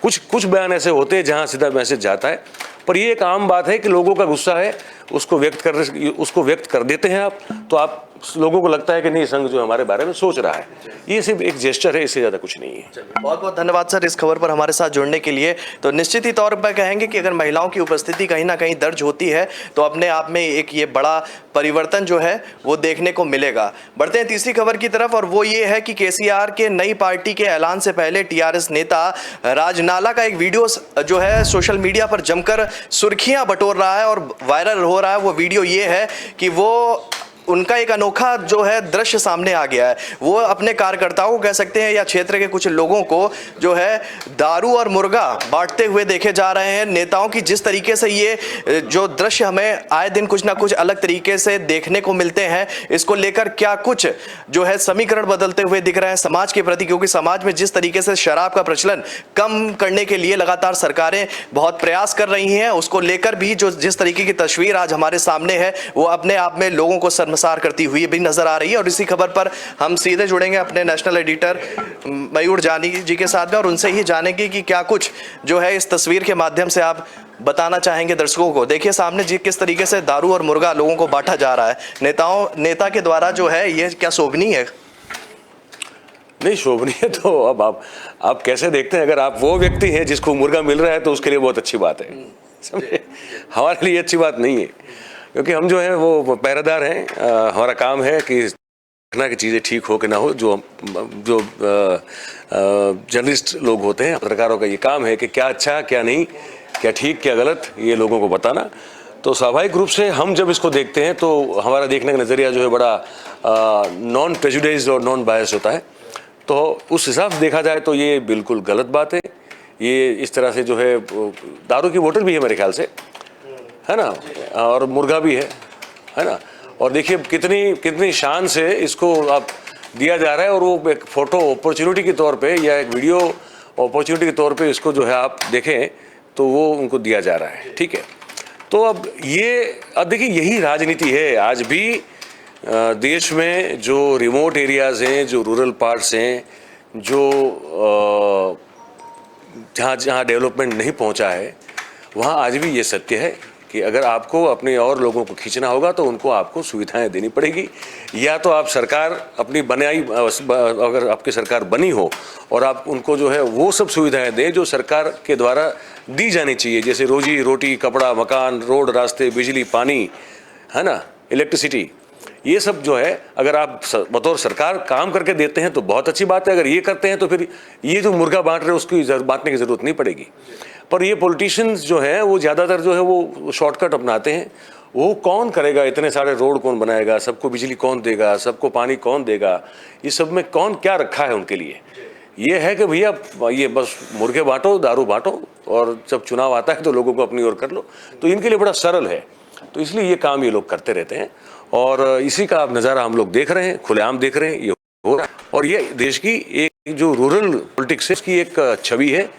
कुछ बयान ऐसे होते हैं जहाँ सीधा मैसेज जाता है, पर ये एक आम बात है कि लोगों का गुस्सा है, उसको व्यक्त कर देते हैं आप, तो आप लोगों को लगता है कि नहीं, संघ जो हमारे बारे में सोच रहा है। ये सिर्फ एक जेस्चर है, इससे ज़्यादा कुछ नहीं है। बहुत बहुत धन्यवाद सर इस खबर पर हमारे साथ जुड़ने के लिए। तो निश्चित ही तौर पर कहेंगे कि अगर महिलाओं की उपस्थिति कहीं ना कहीं दर्ज होती है तो अपने आप में एक ये बड़ा परिवर्तन जो है वो देखने को मिलेगा। बढ़ते हैं तीसरी खबर की तरफ, और वो ये है कि केसीआर के नई पार्टी के ऐलान से पहले टीआरएस नेता राजनाला का एक वीडियो जो है सोशल मीडिया पर जमकर सुर्खियां बटोर रहा है और वायरल हो रहा है। वो वीडियो ये है कि वो उनका एक अनोखा जो है दृश्य सामने आ गया है। वो अपने कार्यकर्ताओं को कह सकते हैं या क्षेत्र के कुछ लोगों को जो है दारू और मुर्गा बांटते हुए देखे जा रहे हैं। नेताओं की जिस तरीके से ये जो दृश्य हमें आए दिन कुछ ना कुछ अलग तरीके से देखने को मिलते हैं, इसको लेकर क्या कुछ जो है समीकरण बदलते हुए दिख रहे हैं समाज के प्रति, क्योंकि समाज में जिस तरीके से शराब का प्रचलन कम करने के लिए लगातार सरकारें बहुत प्रयास कर रही हैं, उसको लेकर भी जो जिस तरीके की तस्वीर आज हमारे सामने है वो अपने आप में लोगों को शर्मसार करती हुई भी नजर आ रही है। और इसी खबर पर हम सीधे जुड़ेंगे अपने नेशनल एडिटर मयूर जानी जी के साथ में और उनसे ही जानेंगे कि क्या कुछ जो है इस तस्वीर के माध्यम से आप बताना चाहेंगे दर्शकों को। देखिए सामने जी किस तरीके से दारू और मुर्गा लोगों को बांटा जा रहा है। नेता के द्वारा जो है ये क्या शोभनीय है? नहीं शोभनीय तो अब आप कैसे देखते हैं? अगर आप वो व्यक्ति हैं जिसको मुर्गा मिल रहा है तो उसके लिए बहुत अच्छी बात है, समझे? हमारे लिए अच्छी बात नहीं है, क्योंकि हम जो है वो पहरेदार हैं। हमारा काम है कि देखना कि चीज़ें ठीक हो कि ना हो। जो जर्नलिस्ट लोग होते हैं, पत्रकारों का ये काम है कि क्या अच्छा क्या नहीं, क्या ठीक क्या गलत, ये लोगों को बताना। तो स्वाभाविक रूप से हम जब इसको देखते हैं तो हमारा देखने का नज़रिया जो है बड़ा नॉन प्रेजुडिस्ड और नॉन बायस होता है। तो उस हिसाब से देखा जाए तो ये बिल्कुल गलत बात है। ये इस तरह से जो है दारू की बोतल भी है मेरे ख्याल से, है ना, और मुर्गा भी है ना। और देखिए कितनी शान से इसको आप दिया जा रहा है, और वो एक फ़ोटो अपॉर्चुनिटी के तौर पे या एक वीडियो अपॉर्चुनिटी के तौर पे इसको जो है आप देखें तो वो उनको दिया जा रहा है, ठीक है। तो अब देखिए यही राजनीति है। आज भी देश में जो रिमोट एरियाज़ हैं, जो रूरल पार्ट्स हैं, जो जहाँ डेवलपमेंट नहीं पहुँचा है, वहाँ आज भी ये सत्य है कि अगर आपको अपने और लोगों को खींचना होगा तो उनको आपको सुविधाएं देनी पड़ेगी। या तो आप सरकार अपनी बनाई, अगर आपकी सरकार बनी हो और आप उनको जो है वो सब सुविधाएं दें जो सरकार के द्वारा दी जानी चाहिए, जैसे रोजी रोटी, कपड़ा, मकान, रोड, रास्ते, बिजली, पानी, है ना, इलेक्ट्रिसिटी, ये सब जो है अगर आप बतौर सरकार काम करके देते हैं तो बहुत अच्छी बात है, अगर ये करते हैं तो फिर ये जो मुर्गा बांट रहे हैं उसकी बांटने की ज़रूरत नहीं पड़ेगी। पर ये पॉलिटिशियंस जो है वो ज़्यादातर जो है वो शॉर्टकट अपनाते हैं। वो कौन करेगा, इतने सारे रोड कौन बनाएगा, सबको बिजली कौन देगा, सबको पानी कौन देगा, ये सब में कौन क्या रखा है उनके लिए। ये है कि भैया ये बस मुर्गे बांटो, दारू बांटो, और जब चुनाव आता है तो लोगों को अपनी ओर कर लो। तो इनके लिए बड़ा सरल है, तो इसलिए ये काम ये लोग करते रहते हैं और इसी का आप नज़ारा हम लोग देख रहे हैं, खुलेआम देख रहे हैं, ये हो रहा है। और ये देश की एक जो रूरल पॉलिटिक्स है इसकी एक छवि है,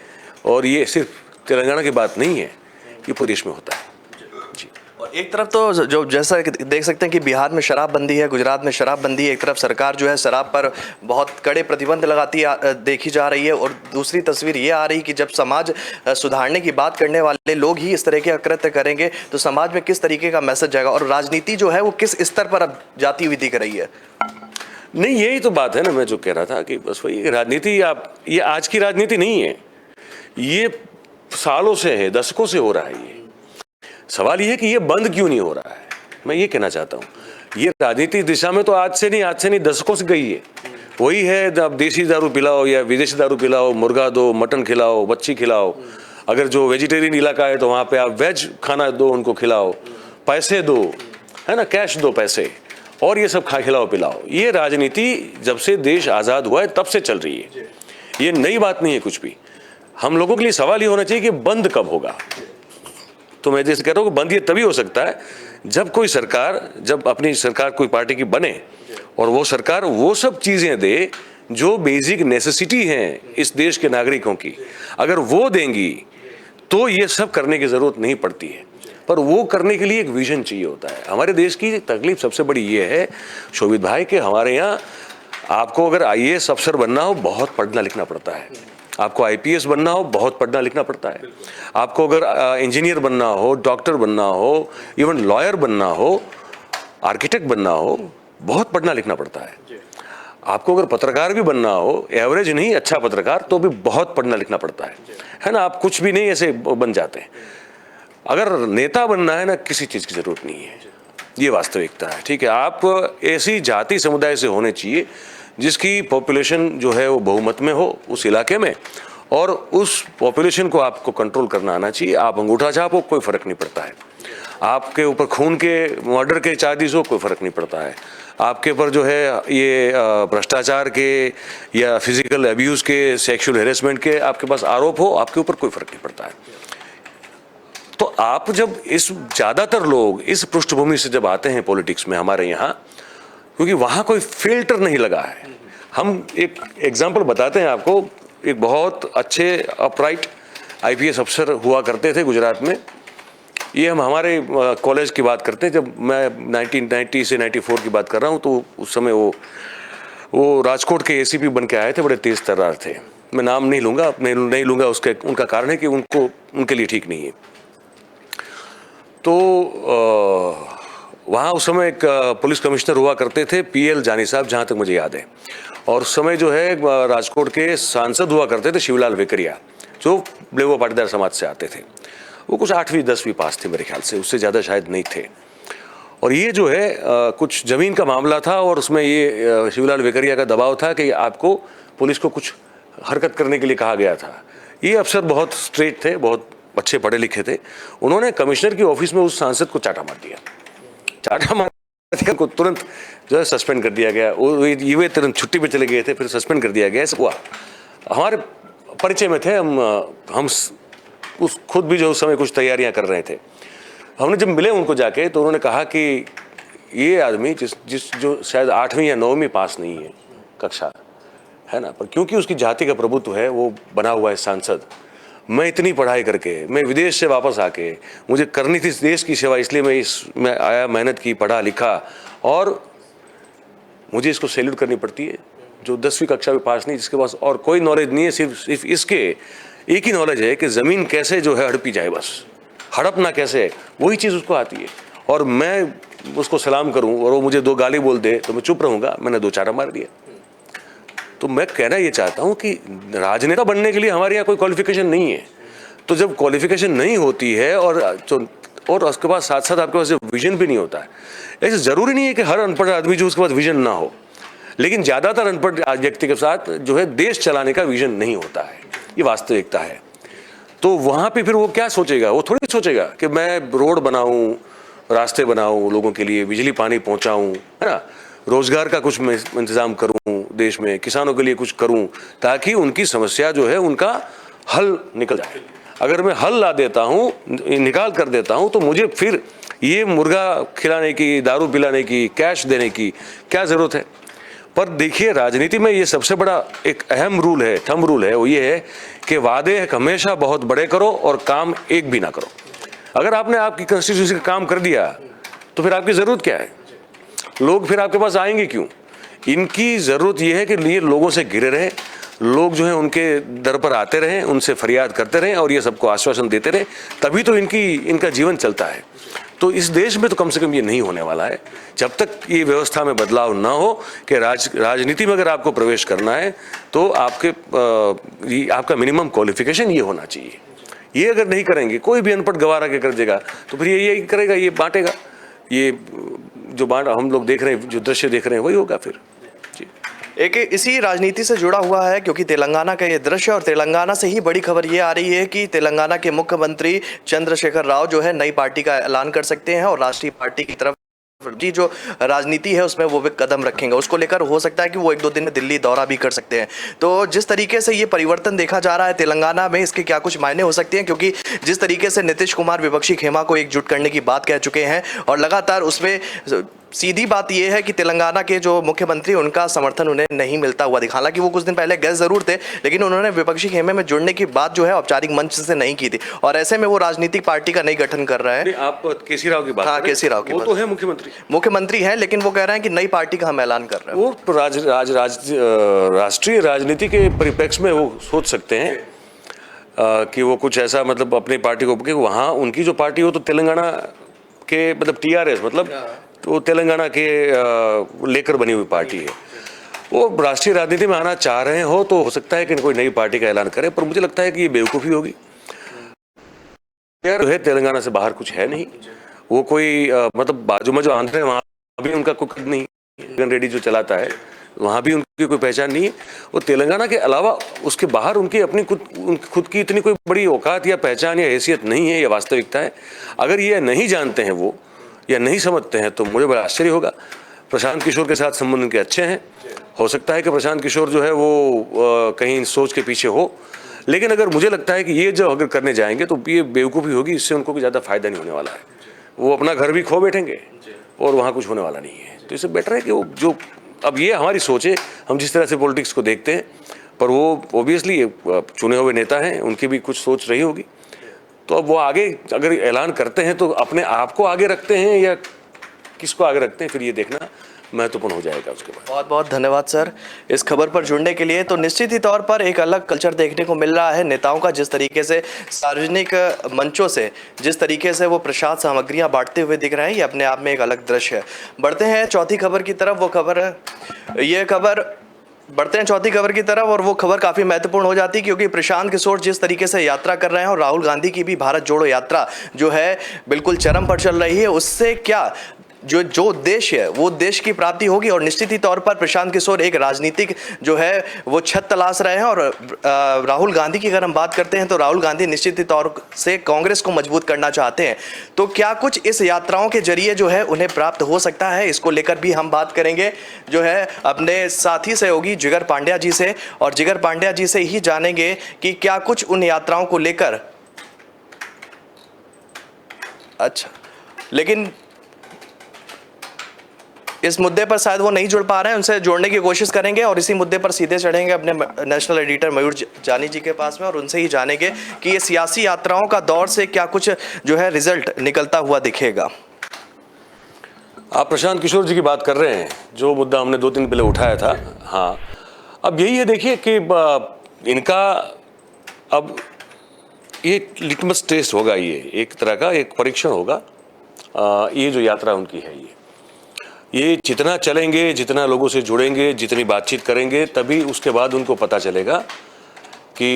और ये सिर्फ तेलंगाना की बात नहीं है, ये पूरे देश में होता है। और एक तरफ तो जो जैसा देख सकते हैं कि बिहार में शराबबंदी है, गुजरात में शराबबंदी है, एक तरफ सरकार जो है शराब पर बहुत कड़े प्रतिबंध लगाती देखी जा रही है, और दूसरी तस्वीर ये आ रही कि जब समाज सुधारने की बात करने वाले लोग ही इस तरह के अकृत्य करेंगे तो समाज में किस तरीके का मैसेज जाएगा, और राजनीति जो है वो किस स्तर पर अब जाती हुई दिख रही है। नहीं, यही तो बात है ना, मैं जो कह रहा था कि बस वही राजनीति, आप ये आज की राजनीति नहीं है, ये सालों से है, दशकों से हो रहा है। ये सवाल ये है कि ये बंद क्यों नहीं हो रहा है, मैं ये कहना चाहता हूँ। ये राजनीतिक दिशा में तो आज से नहीं दशकों से गई है। वही है, अब देसी दारू पिलाओ या विदेशी दारू पिलाओ, मुर्गा दो, मटन खिलाओ, मच्छी खिलाओ, अगर जो वेजिटेरियन इलाका है तो वहाँ पे आप वेज खाना दो, उनको खिलाओ, पैसे दो, है ना, कैश दो पैसे, और ये सब खिलाओ पिलाओ। ये राजनीति जब से देश आज़ाद हुआ है तब से चल रही है, ये नई बात नहीं है कुछ भी। हम लोगों के लिए सवाल ये होना चाहिए कि बंद कब होगा। तो मैं जैसे कह रहा हूँ कि बंद ये तभी हो सकता है जब कोई सरकार, जब अपनी सरकार कोई पार्टी की बने और वो सरकार वो सब चीज़ें दे जो बेसिक नेसेसिटी हैं इस देश के नागरिकों की, अगर वो देंगी तो ये सब करने की ज़रूरत नहीं पड़ती है। पर वो करने के लिए एक विजन चाहिए होता है। हमारे देश की तकलीफ सबसे बड़ी ये है शोभित भाई कि हमारे यहाँ आपको अगर IAS अफसर बनना हो बहुत पढ़ना लिखना पड़ता है, आपको IPS बनना हो बहुत पढ़ना लिखना पड़ता है, आपको अगर इंजीनियर बनना हो, डॉक्टर बनना हो, इवन लॉयर बनना हो, आर्किटेक्ट बनना हो, बहुत पढ़ना लिखना पड़ता है। आपको अगर पत्रकार भी बनना हो, एवरेज नहीं अच्छा पत्रकार, तो भी बहुत पढ़ना लिखना पड़ता है ना। आप कुछ भी नहीं ऐसे बन जाते हैं। अगर नेता बनना है ना, किसी चीज़ की ज़रूरत नहीं है, ये वास्तविकता है। ठीक है, आप ऐसी जाति समुदाय से होने चाहिए जिसकी पॉपुलेशन जो है वो बहुमत में हो उस इलाके में, और उस पॉपुलेशन को आपको कंट्रोल करना आना चाहिए। आप अंगूठा छाप हो, कोई फ़र्क नहीं पड़ता है। आपके ऊपर खून के मर्डर के चार्जेस हो, कोई फ़र्क नहीं पड़ता है। आपके ऊपर जो है ये भ्रष्टाचार के या फिजिकल अब्यूज़ के, सेक्सुअल हेरेसमेंट के आपके पास आरोप हो, आपके ऊपर कोई फ़र्क नहीं पड़ता है। तो आप जब इस ज़्यादातर लोग इस पृष्ठभूमि से जब आते हैं पॉलिटिक्स में हमारे यहाँ, क्योंकि वहाँ कोई फिल्टर नहीं लगा है। हम एक एग्जांपल बताते हैं आपको। एक बहुत अच्छे अपराइट IPS अफसर हुआ करते थे गुजरात में। ये हम हमारे कॉलेज की बात करते हैं, जब मैं 1990 से 94 की बात कर रहा हूँ, तो उस समय वो राजकोट के ACP बन के आए थे, बड़े तेज़ तर्रार थे। मैं नाम नहीं लूँगा, उनका कारण है कि उनके लिए ठीक नहीं है। तो वहाँ उस समय एक पुलिस कमिश्नर हुआ करते थे PL जानी साहब, जहाँ तक मुझे याद है। और उस समय जो है राजकोट के सांसद हुआ करते थे शिवलाल वेकरिया, जो ब्लेवो पाटीदार समाज से आते थे। वो कुछ 8वीं 10वीं पास थे मेरे ख्याल से, उससे ज़्यादा शायद नहीं थे। और ये जो है कुछ ज़मीन का मामला था, और उसमें ये शिवलाल वेकरिया का दबाव था कि आपको पुलिस को कुछ हरकत करने के लिए कहा गया था। ये अफसर बहुत स्ट्रेट थे, बहुत अच्छे पढ़े लिखे थे। उन्होंने कमिश्नर की ऑफिस में उस सांसद को चाटा मार दिया। को तुरंत जो है सस्पेंड कर दिया गया। ये तुरंत छुट्टी पे चले गए थे, फिर सस्पेंड कर दिया गया। ऐसा हुआ। हमारे परिचय में थे, हम उस खुद भी जो उस समय कुछ तैयारियां कर रहे थे। हमने जब मिले उनको जाके, तो उन्होंने कहा कि ये आदमी जो शायद 8वीं या 9वीं पास नहीं है कक्षा, है ना, पर क्योंकि उसकी जाति का प्रभुत्व है, वो बना हुआ है सांसद। मैं इतनी पढ़ाई करके, मैं विदेश से वापस आके, मुझे करनी थी देश की सेवा, इसलिए मैं आया, मेहनत की, पढ़ा लिखा, और मुझे इसको सैल्यूट करनी पड़ती है जो 10वीं कक्षा में पास नहीं, जिसके पास और कोई नॉलेज नहीं है, सिर्फ इसके एक ही नॉलेज है कि ज़मीन कैसे जो है हड़पी जाए, बस हड़पना कैसे है, वही चीज़ उसको आती है। और मैं उसको सलाम करूं और वो मुझे 2 गाली बोल दे तो मैं चुप रहूँगा? मैंने 2 चाटा मार दिया। तो मैं कहना ये चाहता हूँ कि राजनेता बनने के लिए हमारे यहाँ कोई क्वालिफिकेशन नहीं है। तो जब क्वालिफिकेशन नहीं होती है और जो और उसके बाद साथ साथ आपके पास विजन भी नहीं होता है। ऐसे ज़रूरी नहीं है कि हर अनपढ़ आदमी जो उसके पास विजन ना हो, लेकिन ज़्यादातर अनपढ़ व्यक्ति के साथ जो है देश चलाने का विजन नहीं होता है, ये वास्तविकता है। तो वहाँ पे फिर वो क्या सोचेगा? वो थोड़ी सोचेगा कि मैं रोड बनाऊँ, रास्ते बनाऊँ, लोगों के लिए बिजली पानी पहुँचाऊँ, है ना, रोजगार का कुछ मैं इंतज़ाम करूँ, देश में किसानों के लिए कुछ करूँ, ताकि उनकी समस्या जो है उनका हल निकल जाए। अगर मैं हल ला देता हूँ, निकाल कर देता हूँ, तो मुझे फिर ये मुर्गा खिलाने की, दारू पिलाने की, कैश देने की क्या ज़रूरत है? पर देखिए, राजनीति में ये सबसे बड़ा एक अहम रूल है, थंब रूल है, वो ये है कि वादे हमेशा बहुत बड़े करो और काम एक भी ना करो। अगर आपने आपकी कॉन्स्टिट्यूंसी का काम कर दिया तो फिर आपकी ज़रूरत क्या है? लोग फिर आपके पास आएंगे क्यों? इनकी ज़रूरत ये है कि ये लोगों से घिरे रहे, लोग जो हैं उनके दर पर आते रहें, उनसे फरियाद करते रहें और ये सबको आश्वासन देते रहें, तभी तो इनका जीवन चलता है। तो इस देश में तो कम से कम ये नहीं होने वाला है जब तक ये व्यवस्था में बदलाव ना हो कि राजनीति में अगर आपको प्रवेश करना है तो आपका मिनिमम क्वालिफिकेशन ये होना चाहिए। ये अगर नहीं करेंगे, कोई भी अनपढ़ गवार आके कर देगा तो फिर ये करेगा, ये बांटेगा, ये जो हम लोग देख रहे हैं, जो दृश्य देख रहे हैं, वही होगा फिर। एक इसी राजनीति से जुड़ा हुआ है, क्योंकि तेलंगाना का ये दृश्य, और तेलंगाना से ही बड़ी खबर ये आ रही है कि तेलंगाना के मुख्यमंत्री चंद्रशेखर राव जो है नई पार्टी का ऐलान कर सकते हैं और राष्ट्रीय पार्टी की तरफ जी जो राजनीति है उसमें वो भी कदम रखेंगे। उसको लेकर हो सकता है कि वो 1-2 दिन में दिल्ली दौरा भी कर सकते हैं। तो जिस तरीके से ये परिवर्तन देखा जा रहा है तेलंगाना में, इसके क्या कुछ मायने हो सकते हैं? क्योंकि जिस तरीके से नीतीश कुमार विपक्षी खेमा को एकजुट करने की बात कह चुके हैं और लगातार उसमें सीधी बात यह है कि तेलंगाना के जो मुख्यमंत्री उनका समर्थन उन्हें नहीं मिलता हुआ दिखा। हालांकि वो कुछ दिन पहले गए जरूर थे, लेकिन उन्होंने विपक्षी खेमे में जुड़ने की बात जो है औपचारिक मंच से नहीं की थी, और ऐसे में वो राजनीतिक पार्टी का नहीं गठन कर रहे हैं। आप केसी राव की बात? हाँ, केसी राव की वो बात। तो है मुख्यमंत्री है, लेकिन वो कह रहे हैं कि नई पार्टी का हम ऐलान कर रहे हैं। वो राष्ट्रीय राजनीति के परिप्रेक्ष्य में वो सोच सकते हैं कि वो कुछ ऐसा मतलब अपनी पार्टी को, कि वहाँ उनकी जो पार्टी हो तो तेलंगाना के मतलब TRS मतलब तो तेलंगाना के लेकर बनी हुई पार्टी है। वो राष्ट्रीय राजनीति में आना चाह रहे हो तो हो सकता है कि कोई नई पार्टी का ऐलान करे, पर मुझे लगता है कि ये बेवकूफ़ी होगी। यार है तेलंगाना से बाहर कुछ है नहीं, वो कोई मतलब बाजू में जो आंध्र है वहाँ भी उनका कोई खुद नहीं, जगन रेड्डी जो चलाता है वहाँ भी उनकी कोई पहचान नहीं है। वो तेलंगाना के अलावा उसके बाहर उनकी अपनी खुद की इतनी कोई बड़ी औकात या पहचान या हैसियत नहीं है, ये वास्तविकता है। अगर ये नहीं जानते हैं वो या नहीं समझते हैं तो मुझे बड़ा आश्चर्य होगा। प्रशांत किशोर के साथ संबंध उनके अच्छे हैं, हो सकता है कि प्रशांत किशोर जो है वो कहीं सोच के पीछे हो, लेकिन अगर मुझे लगता है कि ये जो अगर करने जाएंगे तो ये बेवकूफ़ी होगी, इससे उनको भी ज़्यादा फायदा नहीं होने वाला है। वो अपना घर भी खो बैठेंगे और वहाँ कुछ होने वाला नहीं है। तो इससे बेटर है कि वो जो अब ये हमारी सोच है, हम जिस तरह से पॉलिटिक्स को देखते हैं, पर वो ओबियसली चुने हुए नेता हैं, उनकी भी कुछ सोच रही होगी। तो अब वो आगे अगर ऐलान करते हैं तो अपने आप को आगे रखते हैं या किसको आगे रखते हैं, फिर ये देखना महत्वपूर्ण हो जाएगा उसके बाद। बहुत बहुत धन्यवाद सर इस खबर पर जुड़ने के लिए। तो निश्चित ही तौर पर एक अलग कल्चर देखने को मिल रहा है नेताओं का, जिस तरीके से सार्वजनिक मंचों से जिस तरीके से वो प्रसाद सामग्रियां बांटते हुए दिख रहे हैं, ये अपने आप में एक अलग दृश्य है। बढ़ते हैं चौथी खबर की तरफ। बढ़ते हैं चौथी खबर की तरफ, और वो खबर काफ़ी महत्वपूर्ण हो जाती है क्योंकि प्रशांत किशोर जिस तरीके से यात्रा कर रहे हैं और राहुल गांधी की भी भारत जोड़ो यात्रा जो है बिल्कुल चरम पर चल रही है, उससे क्या जो उद्देश्य है वो उद्देश्य की प्राप्ति होगी। और निश्चित ही तौर पर प्रशांत किशोर एक राजनीतिक जो है वो छत तलाश रहे हैं। और राहुल गांधी की अगर हम बात करते हैं तो राहुल गांधी निश्चित ही तौर से कांग्रेस को मजबूत करना चाहते हैं। तो क्या कुछ इस यात्राओं के जरिए जो है उन्हें प्राप्त हो सकता है, इसको लेकर भी हम बात करेंगे जो है अपने साथी सहयोगी जिगर पांड्या जी से, और जिगर पांड्या जी से ही जानेंगे कि क्या कुछ उन यात्राओं को लेकर। अच्छा, लेकिन इस मुद्दे पर शायद वो नहीं जुड़ पा रहे हैं, उनसे जोड़ने की कोशिश करेंगे और इसी मुद्दे पर सीधे चढ़ेंगे अपने नेशनल एडिटर मयूर जानी जी के पास में, और उनसे ही जानेंगे कि ये सियासी यात्राओं का दौर से क्या कुछ जो है रिजल्ट निकलता हुआ दिखेगा। आप प्रशांत किशोर जी की बात कर रहे हैं, जो मुद्दा हमने 2 दिन पहले उठाया था। हाँ, अब यही है, देखिए कि इनका अब ये लिटमस टेस्ट होगा, ये एक तरह का एक परीक्षण होगा। ये जो यात्रा उनकी है, ये जितना चलेंगे, जितना लोगों से जुड़ेंगे, जितनी बातचीत करेंगे, तभी उसके बाद उनको पता चलेगा कि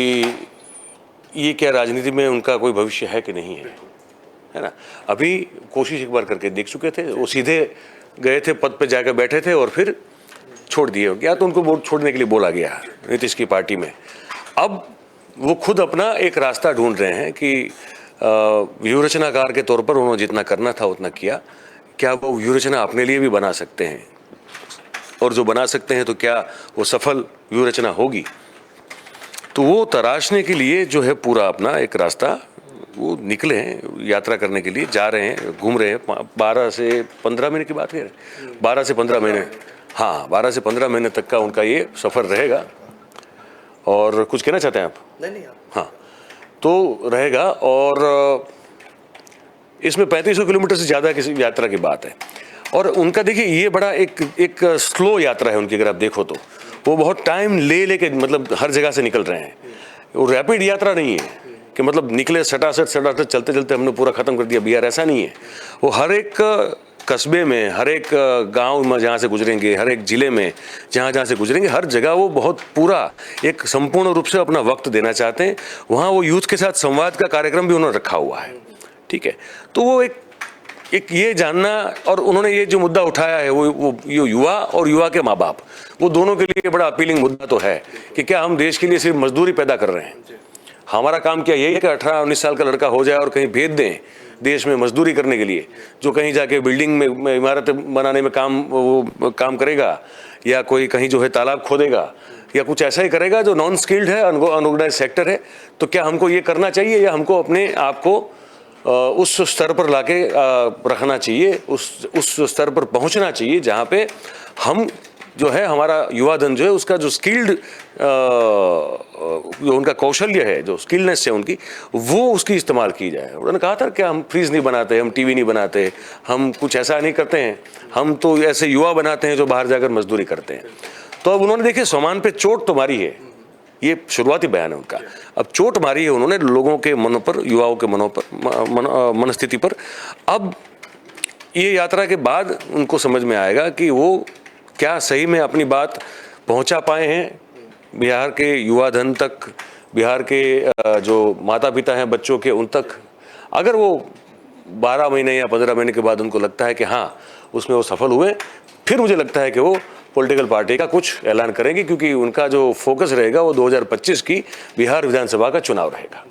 ये क्या राजनीति में उनका कोई भविष्य है कि नहीं है, है ना। अभी कोशिश एक बार करके देख चुके थे, वो सीधे गए थे, पद पे जाकर बैठे थे और फिर छोड़ दिए, या तो उनको वोट छोड़ने के लिए बोला गया नीतीश की पार्टी में। अब वो खुद अपना एक रास्ता ढूंढ रहे हैं कि व्यूह रचनाकार के तौर पर उन्होंने जितना करना था उतना किया, क्या वो व्यूह रचना अपने लिए भी बना सकते हैं, और जो बना सकते हैं तो क्या वो सफल व्यूह रचना होगी। तो वो तराशने के लिए जो है पूरा अपना एक रास्ता वो निकले हैं, यात्रा करने के लिए जा रहे हैं, घूम रहे हैं। 12 से 15 महीने की बात है, 12 से 15 महीने, हाँ 12 से 15 महीने तक का उनका ये सफ़र रहेगा। और कुछ कहना चाहते हैं आप? नहीं हाँ, तो रहेगा। और इसमें 3500 किलोमीटर से ज़्यादा किसी यात्रा की बात है। और उनका देखिए ये बड़ा एक स्लो यात्रा है उनकी, अगर आप देखो तो वो बहुत टाइम लेके मतलब हर जगह से निकल रहे हैं। वो रैपिड यात्रा नहीं है कि मतलब निकले सटासट चलते चलते हमने पूरा ख़त्म कर दिया बिहार, ऐसा नहीं है। वो हर एक कस्बे में, हर एक गांव में जहाँ से गुजरेंगे, हर एक ज़िले में जहाँ से गुजरेंगे, हर जगह वो बहुत पूरा एक संपूर्ण रूप से अपना वक्त देना चाहते हैं। वहाँ वो यूथ के साथ संवाद का कार्यक्रम भी उन्होंने रखा हुआ है, ठीक है। तो वो एक ये जानना, और उन्होंने ये जो मुद्दा उठाया है वो युवा और युवा के माँ बाप, वो दोनों के लिए बड़ा अपीलिंग मुद्दा तो है कि क्या हम देश के लिए सिर्फ मजदूरी पैदा कर रहे हैं। हमारा काम क्या यही है कि 18-19 साल का लड़का हो जाए और कहीं भेज दें देश में मजदूरी करने के लिए, जो कहीं जाके बिल्डिंग में इमारत बनाने में काम करेगा, या कोई कहीं जो है तालाब खोदेगा, या कुछ ऐसा ही करेगा जो नॉन स्किल्ड है, अनऑर्गेनाइज सेक्टर है। तो क्या हमको ये करना चाहिए, या हमको अपने आप को उस स्तर पर लाके रखना चाहिए, उस स्तर पर पहुंचना चाहिए जहाँ पे हम जो है हमारा युवा धन जो है उसका जो स्किल्ड जो उनका कौशल्य है, जो स्किलनेस है उनकी, वो उसकी इस्तेमाल की जाए। उन्होंने कहा था कि हम फ्रिज नहीं बनाते, हम टीवी नहीं बनाते, हम कुछ ऐसा नहीं करते हैं, हम तो ऐसे युवा बनाते हैं जो बाहर जाकर मजदूरी करते हैं। तो अब उन्होंने देखिए सामान पे चोट तो मारी है, ये शुरुआती बयान है उनका। अब चोट मारी है उन्होंने लोगों के मनों पर, युवाओं के मनों पर, मनस्थिति पर। अब ये यात्रा के बाद उनको समझ में आएगा कि वो क्या सही में अपनी बात पहुंचा पाए हैं बिहार के युवा धन तक, बिहार के जो माता पिता हैं बच्चों के, उन तक। अगर वो 12 महीने या 15 महीने के बाद उनको लगता है कि हाँ उसमें वो सफल हुए, फिर मुझे लगता है कि वो पॉलिटिकल पार्टी का कुछ ऐलान करेंगे, क्योंकि उनका जो फोकस रहेगा वो 2025 की बिहार विधानसभा का चुनाव रहेगा।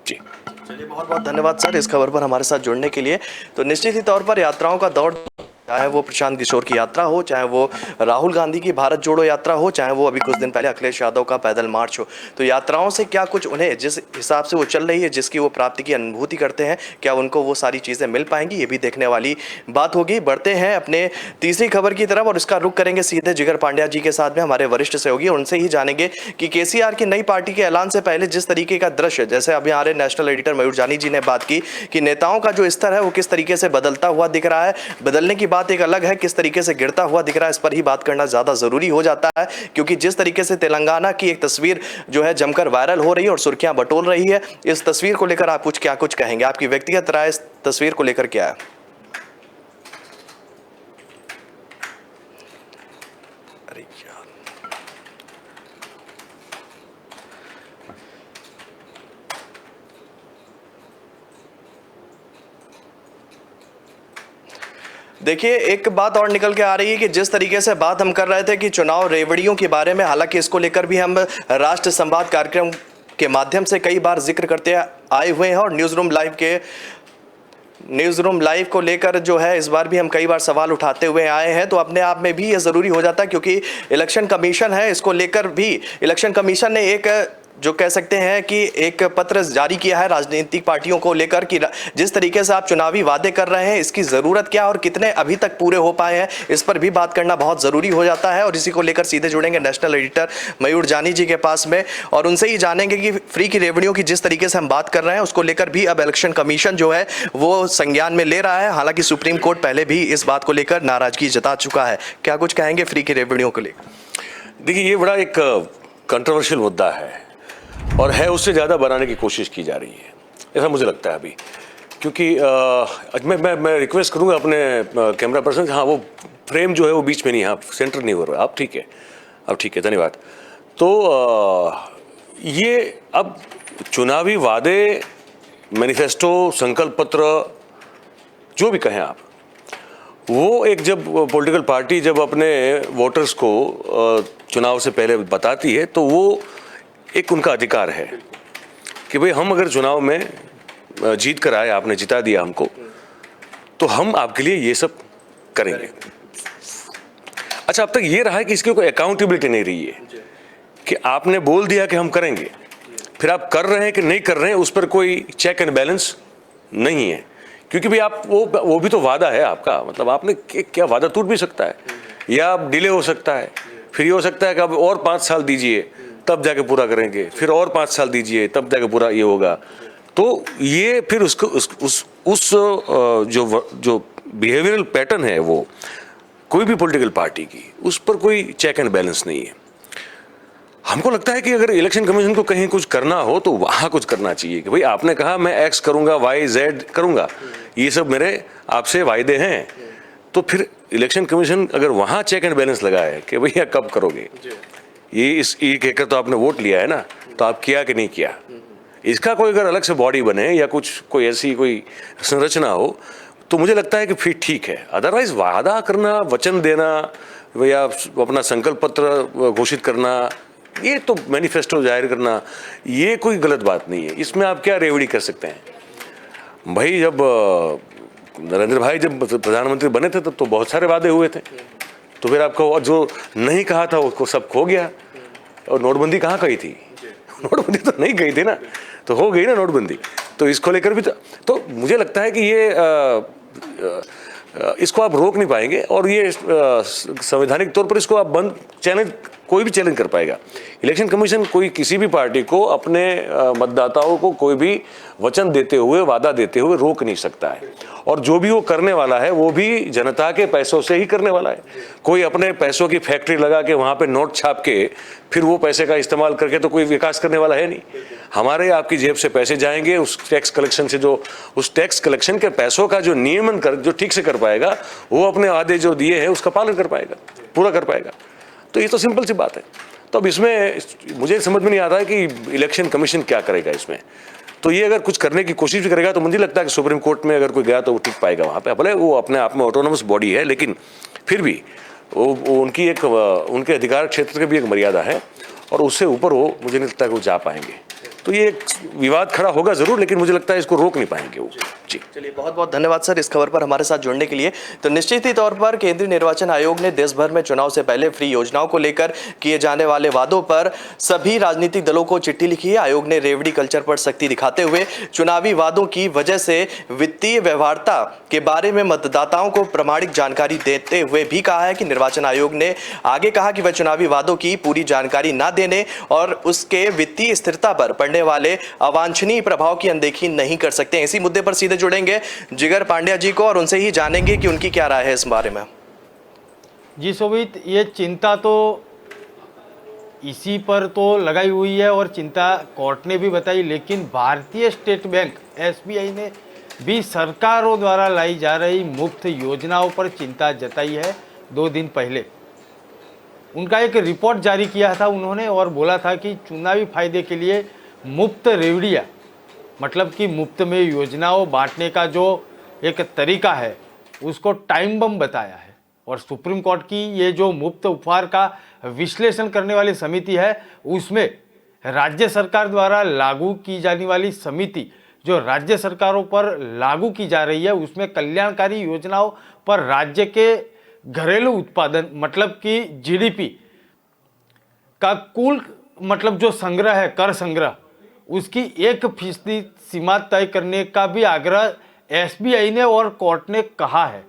जी चलिए, बहुत बहुत धन्यवाद सर इस खबर पर हमारे साथ जुड़ने के लिए। तो निश्चित ही तौर पर यात्राओं का दौर, चाहे वो प्रशांत किशोर की यात्रा हो, चाहे वो राहुल गांधी की भारत जोड़ो यात्रा हो, चाहे वो अभी कुछ दिन पहले अखिलेश यादव का पैदल मार्च हो, तो यात्राओं से क्या कुछ उन्हें जिस हिसाब से वो चल रही है, जिसकी वो प्राप्ति की अनुभूति करते हैं, क्या उनको वो सारी चीज़ें मिल पाएंगी, ये भी देखने वाली बात होगी। बढ़ते हैं अपने तीसरी खबर की तरफ और इसका रुख करेंगे सीधे जिगर पांड्या जी के साथ में, हमारे वरिष्ठ सहयोगी। उनसे ही जानेंगे कि केसीआर की नई पार्टी के ऐलान से पहले जिस तरीके का दृश्य, जैसे अभी हमारे नेशनल एडिटर मयूर जानी जी ने बात की कि नेताओं का जो स्तर है वो किस तरीके से बदलता हुआ दिख रहा है। बदलने की बात एक अलग है, किस तरीके से गिरता हुआ दिख रहा है, इस पर ही बात करना ज्यादा जरूरी हो जाता है, क्योंकि जिस तरीके से तेलंगाना की एक तस्वीर जो है जमकर वायरल हो रही है और सुर्खियां बटोर रही है, इस तस्वीर को लेकर आप क्या कुछ कहेंगे? आपकी व्यक्तिगत राय इस तस्वीर को लेकर क्या है? अरे यार, देखिए एक बात और निकल के आ रही है कि जिस तरीके से बात हम कर रहे थे कि चुनाव रेवड़ियों के बारे में, हालांकि इसको लेकर भी हम राष्ट्र संवाद कार्यक्रम के माध्यम से कई बार जिक्र करते आए हुए हैं, और न्यूज़ रूम लाइव को लेकर जो है इस बार भी हम कई बार सवाल उठाते हुए आए हैं। तो अपने आप में भी ये ज़रूरी हो जाता है, क्योंकि इलेक्शन कमीशन है, इसको लेकर भी इलेक्शन कमीशन ने एक जो कह सकते हैं कि एक पत्र जारी किया है राजनीतिक पार्टियों को लेकर कि जिस तरीके से आप चुनावी वादे कर रहे हैं, इसकी ज़रूरत क्या और कितने अभी तक पूरे हो पाए हैं, इस पर भी बात करना बहुत ज़रूरी हो जाता है। और इसी को लेकर सीधे जुड़ेंगे नेशनल एडिटर मयूर जानी जी के पास में, और उनसे ही जानेंगे कि फ्री की रेवड़ियों की जिस तरीके से हम बात कर रहे हैं उसको लेकर भी अब इलेक्शन कमीशन जो है वो संज्ञान में ले रहा है। हालांकि सुप्रीम कोर्ट पहले भी इस बात को लेकर नाराजगी जता चुका है। क्या कुछ कहेंगे फ्री की रेवड़ियों को लेकर? देखिए ये बड़ा एक कंट्रोवर्शियल मुद्दा है, और है उससे ज़्यादा बनाने की कोशिश की जा रही है, ऐसा मुझे लगता है अभी। क्योंकि मैं रिक्वेस्ट करूँगा अपने कैमरा पर्सन, हाँ वो फ्रेम जो है वो बीच में नहीं, हाँ सेंटर नहीं हो रहा, अब ठीक है, अब ठीक है, धन्यवाद। तो ये अब चुनावी वादे, मैनिफेस्टो, संकल्प पत्र जो भी कहें आप, वो एक जब पॉलिटिकल पार्टी जब अपने वोटर्स को चुनाव से पहले बताती है तो वो एक उनका अधिकार है कि भाई हम अगर चुनाव में जीत कर आए, आपने जिता दिया हमको, तो हम आपके लिए ये सब करेंगे। अच्छा, अब तक ये रहा है कि इसकी कोई अकाउंटेबिलिटी नहीं रही है कि आपने बोल दिया कि हम करेंगे, फिर आप कर रहे हैं कि नहीं कर रहे हैं, उस पर कोई चेक एंड बैलेंस नहीं है। क्योंकि भाई आप वो भी तो वादा है आपका, मतलब आपने क्या वादा टूट भी सकता है या डिले हो सकता है, फिर ये हो सकता है कि अब और 5 साल दीजिए तब जाके पूरा करेंगे, फिर और 5 साल दीजिए तब जाके पूरा ये होगा। तो ये फिर उसको उस जो बिहेवियरल पैटर्न है वो कोई भी पॉलिटिकल पार्टी की, उस पर कोई चेक एंड बैलेंस नहीं है। हमको लगता है कि अगर इलेक्शन कमीशन को कहीं कुछ करना हो तो वहाँ कुछ करना चाहिए कि भाई आपने कहा मैं एक्स करूँगा, वाई जेड करूँगा, ये सब मेरे आपसे वायदे हैं, तो फिर इलेक्शन कमीशन अगर वहाँ चेक एंड बैलेंस लगाए कि भैया कब करोगे, ये कहकर तो आपने वोट लिया है ना, तो आप किया कि नहीं किया, इसका कोई अगर अलग से बॉडी बने या कुछ कोई ऐसी कोई संरचना हो तो मुझे लगता है कि फिर ठीक है। अदरवाइज वादा करना, वचन देना या अपना संकल्प पत्र घोषित करना, ये तो मैनिफेस्टो जाहिर करना, ये कोई गलत बात नहीं है। इसमें आप क्या रेवड़ी कर सकते हैं भाई। जब नरेंद्र भाई जब प्रधानमंत्री बने थे तब तो बहुत सारे वादे हुए थे, तो फिर आपको जो नहीं कहा था उसको सब खो गया। और नोटबंदी कहाँ गई थी? नोटबंदी तो नहीं गई थी ना, तो हो गई ना नोटबंदी। तो इसको लेकर भी तो मुझे लगता है कि ये इसको आप रोक नहीं पाएंगे और ये संवैधानिक तौर पर इसको आप बंद चैलेंज कोई भी चैलेंज कर पाएगा। इलेक्शन कमीशन कोई किसी भी पार्टी को अपने मतदाताओं को कोई भी वचन देते हुए, वादा देते हुए रोक नहीं सकता है। और जो भी वो करने वाला है वो भी जनता के पैसों से ही करने वाला है। कोई अपने पैसों की फैक्ट्री लगा के वहाँ पे नोट छाप के फिर वो पैसे का इस्तेमाल करके तो कोई विकास करने वाला है नहीं। हमारे आपकी जेब से पैसे जाएंगे, उस टैक्स कलेक्शन से जो उस टैक्स कलेक्शन के पैसों का जो नियमन कर जो ठीक से कर पाएगा वो अपने वादे जो दिए हैं उसका पालन कर पाएगा, पूरा कर पाएगा। तो ये तो सिंपल सी बात है। तो अब इसमें मुझे समझ में नहीं आता है कि इलेक्शन कमीशन क्या करेगा इसमें। तो ये अगर कुछ करने की कोशिश भी करेगा तो मुझे लगता है कि सुप्रीम कोर्ट में अगर कोई गया तो वो टिक पाएगा वहाँ पे। भले वो अपने आप में ऑटोनोमस बॉडी है, लेकिन फिर भी वो उनकी एक उनके अधिकार क्षेत्र की भी एक मर्यादा है और उससे ऊपर वो मुझे नहीं लगता कि वो जा पाएंगे। तो ये एक विवाद खड़ा होगा जरूर, लेकिन मुझे लगता है इसको रोक नहीं पाएंगे वो। जी चलिए, बहुत बहुत धन्यवाद सर इस खबर पर हमारे साथ जुड़ने के लिए। तो निश्चित ही तौर पर केंद्रीय निर्वाचन आयोग ने देश भर में चुनाव से पहले फ्री योजनाओं को लेकर किए जाने वाले वादों पर सभी राजनीतिक दलों को चिट्ठी लिखी है। आयोग ने रेवड़ी कल्चर पर सख्ती दिखाते हुए चुनावी वादों की वजह से वित्तीय व्यवहार्यता के बारे में मतदाताओं को प्रामाणिक जानकारी देते हुए भी कहा है कि निर्वाचन आयोग ने आगे कहा कि वह चुनावी वादों की पूरी जानकारी न देने और उसके वित्तीय स्थिरता पर पड़ने वाले अवांछनीय प्रभाव की अनदेखी नहीं कर सकते। इसी मुद्दे पर सीधे जुड़ेंगे जिगर पांड्या जी को और उनसे ही जानेंगे कि उनकी क्या राय है इस बारे में। जी शोभित, ये चिंता तो इसी पर तो लगाई हुई है और चिंता कोर्ट ने भी बताई, लेकिन भारतीय स्टेट बैंक एसबीआई ने भी सरकारों द्वारा लाई जा रही मुफ्त योजनाओं पर चिंता जताई है। 2 दिन पहले उनका एक रिपोर्ट जारी किया था उन्होंने और बोला था कि चुनावी फायदे के लिए मुफ्त रेवड़ियाँ, मतलब कि मुफ्त में योजनाओं बांटने का जो एक तरीका है उसको टाइम बम बताया है। और सुप्रीम कोर्ट की ये जो मुफ्त उपहार का विश्लेषण करने वाली समिति है उसमें राज्य सरकार द्वारा लागू की जाने वाली समिति जो राज्य सरकारों पर लागू की जा रही है उसमें कल्याणकारी योजनाओं पर राज्य के घरेलू उत्पादन, मतलब कि जीडीपी का कुल मतलब जो संग्रह है, कर संग्रह, उसकी 1% सीमा तय करने का भी आग्रह एसबीआई ने और कोर्ट ने कहा है।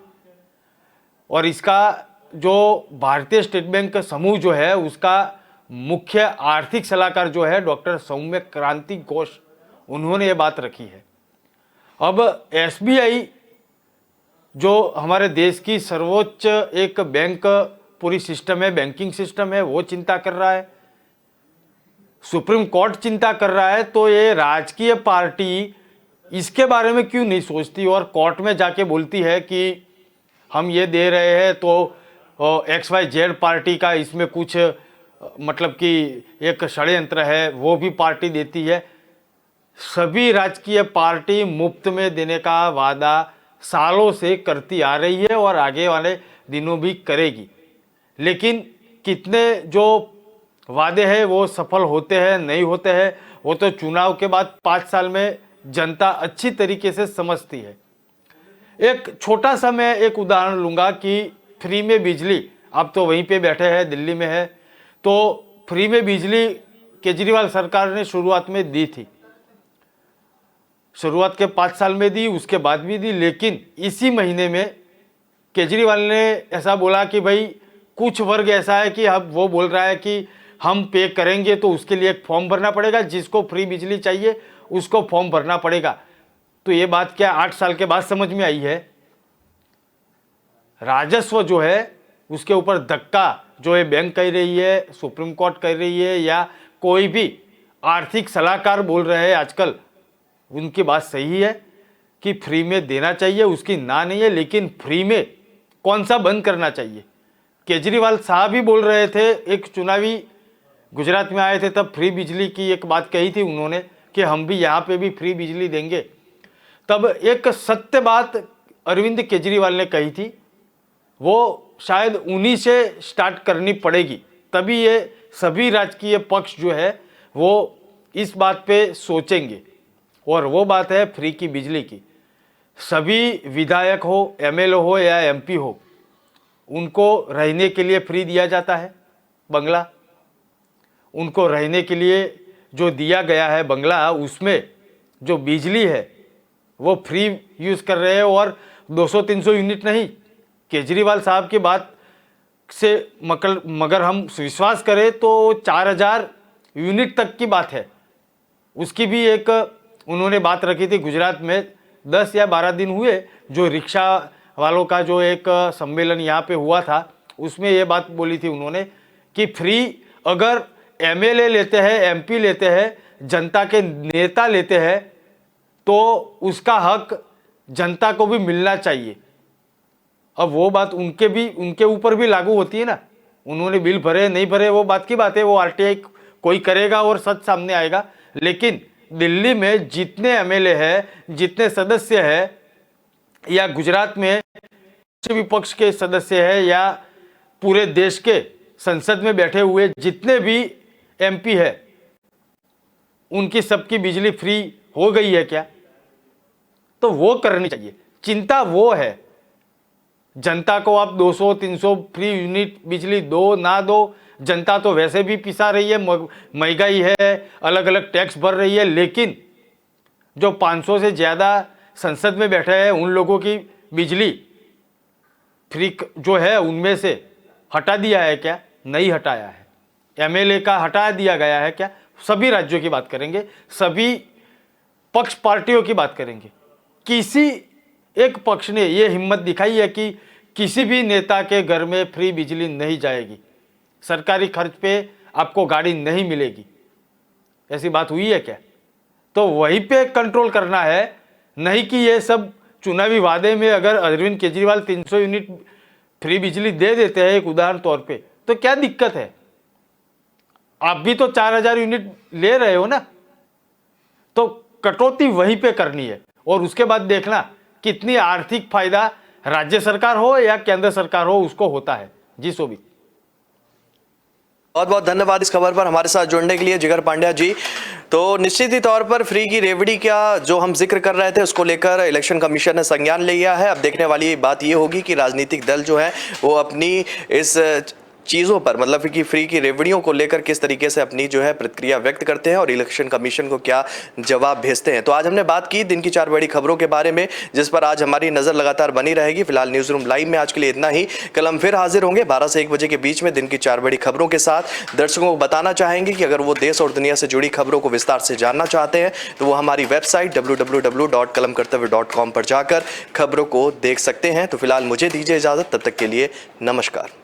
और इसका जो भारतीय स्टेट बैंक समूह जो है उसका मुख्य आर्थिक सलाहकार जो है डॉक्टर सौम्य क्रांति घोष, उन्होंने ये बात रखी है। अब एसबीआई जो हमारे देश की सर्वोच्च एक बैंक पूरी सिस्टम है, बैंकिंग सिस्टम है, वो चिंता कर रहा है, सुप्रीम कोर्ट चिंता कर रहा है, तो ये राजकीय पार्टी इसके बारे में क्यों नहीं सोचती और कोर्ट में जाके बोलती है कि हम ये दे रहे हैं तो XYZ पार्टी का इसमें कुछ मतलब कि एक षड्यंत्र है, वो भी पार्टी देती है। सभी राजकीय पार्टी मुफ्त में देने का वादा सालों से करती आ रही है और आगे वाले दिनों भी करेगी। लेकिन कितने जो वादे हैं वो सफल होते हैं नहीं होते हैं वो तो चुनाव के बाद 5 साल में जनता अच्छी तरीके से समझती है। एक छोटा सा मैं एक उदाहरण लूँगा कि फ्री में बिजली, आप तो वहीं पे बैठे हैं दिल्ली में है, तो फ्री में बिजली केजरीवाल सरकार ने शुरुआत में दी थी, शुरुआत के 5 साल में दी, उसके बाद भी दी। लेकिन इसी महीने में केजरीवाल ने ऐसा बोला कि भाई कुछ वर्ग ऐसा है कि अब वो बोल रहा है कि हम पे करेंगे तो उसके लिए एक फॉर्म भरना पड़ेगा, जिसको फ्री बिजली चाहिए उसको फॉर्म भरना पड़ेगा। तो ये बात क्या 8 साल के बाद समझ में आई है? राजस्व जो है उसके ऊपर धक्का जो है बैंक कह रही है, सुप्रीम कोर्ट कह रही है, या कोई भी आर्थिक सलाहकार बोल रहे हैं आजकल, उनकी बात सही है कि फ्री में देना चाहिए, उसकी ना नहीं है। लेकिन फ्री में कौन सा बंद करना चाहिए? केजरीवाल साहब ही बोल रहे थे, एक चुनावी गुजरात में आए थे तब फ्री बिजली की एक बात कही थी उन्होंने कि हम भी यहाँ पे भी फ्री बिजली देंगे। तब एक सत्य बात अरविंद केजरीवाल ने कही थी, वो शायद उन्हीं से स्टार्ट करनी पड़ेगी, तभी ये सभी राजकीय पक्ष जो है वो इस बात पे सोचेंगे। और वो बात है फ्री की बिजली की। सभी विधायक हो, एमएलए हो या एमपी हो, उनको रहने के लिए फ्री दिया जाता है बंगला। उनको रहने के लिए जो दिया गया है बंगला, उसमें जो बिजली है वो फ्री यूज़ कर रहे हैं। और 200-300 यूनिट नहीं, केजरीवाल साहब की बात से मगर हम विश्वास करें तो 4000 यूनिट तक की बात है। उसकी भी एक उन्होंने बात रखी थी गुजरात में। 10 या 12 दिन हुए जो रिक्शा वालों का जो एक सम्मेलन यहाँ पे हुआ था, उसमें ये बात बोली थी उन्होंने कि फ्री अगर एमएलए लेते हैं, एमपी लेते हैं, जनता के नेता लेते हैं, तो उसका हक जनता को भी मिलना चाहिए। अब वो बात उनके ऊपर भी लागू होती है ना। उन्होंने बिल भरे नहीं भरे वो बात की बात है, वो आरटीआई कोई करेगा और सच सामने आएगा। लेकिन दिल्ली में जितने एमएलए हैं, जितने सदस्य हैं, या गुजरात में विपक्ष के सदस्य हैं, या पूरे देश के संसद में बैठे हुए जितने भी एमपी है, उनकी सबकी बिजली फ्री हो गई है क्या? तो वो करनी चाहिए। चिंता वो है, जनता को आप 200-300 फ्री यूनिट बिजली दो ना दो, जनता तो वैसे भी पिसा रही है, महंगाई है, अलग अलग टैक्स भर रही है। लेकिन जो 500 से ज़्यादा संसद में बैठे हैं, उन लोगों की बिजली फ्री जो है उनमें से हटा दिया है क्या? नहीं हटाया है। एमएलए का हटा दिया गया है क्या? सभी राज्यों की बात करेंगे, सभी पक्ष पार्टियों की बात करेंगे। किसी एक पक्ष ने ये हिम्मत दिखाई है कि किसी भी नेता के घर में फ्री बिजली नहीं जाएगी, सरकारी खर्च पे आपको गाड़ी नहीं मिलेगी, ऐसी बात हुई है क्या? तो वहीं पे कंट्रोल करना है, नहीं कि ये सब चुनावी वादे में अगर अरविंद केजरीवाल 300 यूनिट फ्री बिजली दे देते हैं एक उदाहरण तौर पे, तो क्या दिक्कत है? आप भी तो 4000 यूनिट ले रहे हो ना। तो कटौती वहीं पे करनी है और उसके बाद देखना कितनी आर्थिक फायदा राज्य सरकार हो या केंद्र सरकार हो उसको होता है। जी शोभित, बहुत बहुत धन्यवाद इस खबर पर हमारे साथ जुड़ने के लिए जिगर पांड्या जी। तो निश्चित ही तौर पर फ्री की रेवड़ी का जो हम जिक्र कर रहे थे उसको लेकर इलेक्शन कमीशन ने संज्ञान लिया है। अब देखने वाली बात ये होगी कि राजनीतिक दल जो है वो अपनी इस चीज़ों पर, मतलब कि फ्री की रेवड़ियों को लेकर किस तरीके से अपनी जो है प्रतिक्रिया व्यक्त करते हैं और इलेक्शन कमीशन को क्या जवाब भेजते हैं। तो आज हमने बात की दिन की 4 बड़ी खबरों के बारे में, जिस पर आज हमारी नज़र लगातार बनी रहेगी। फिलहाल न्यूज़ रूम लाइव में आज के लिए इतना ही। कल हम फिर हाजिर होंगे 12 से 1 बजे के बीच में दिन की 4 बड़ी खबरों के साथ। दर्शकों को बताना चाहेंगे कि अगर वो देश और दुनिया से जुड़ी खबरों को विस्तार से जानना चाहते हैं तो वो हमारी वेबसाइट www.kalamkartavya.com पर जाकर खबरों को देख सकते हैं। तो फिलहाल मुझे दीजिए इजाज़त, तब तक के लिए नमस्कार।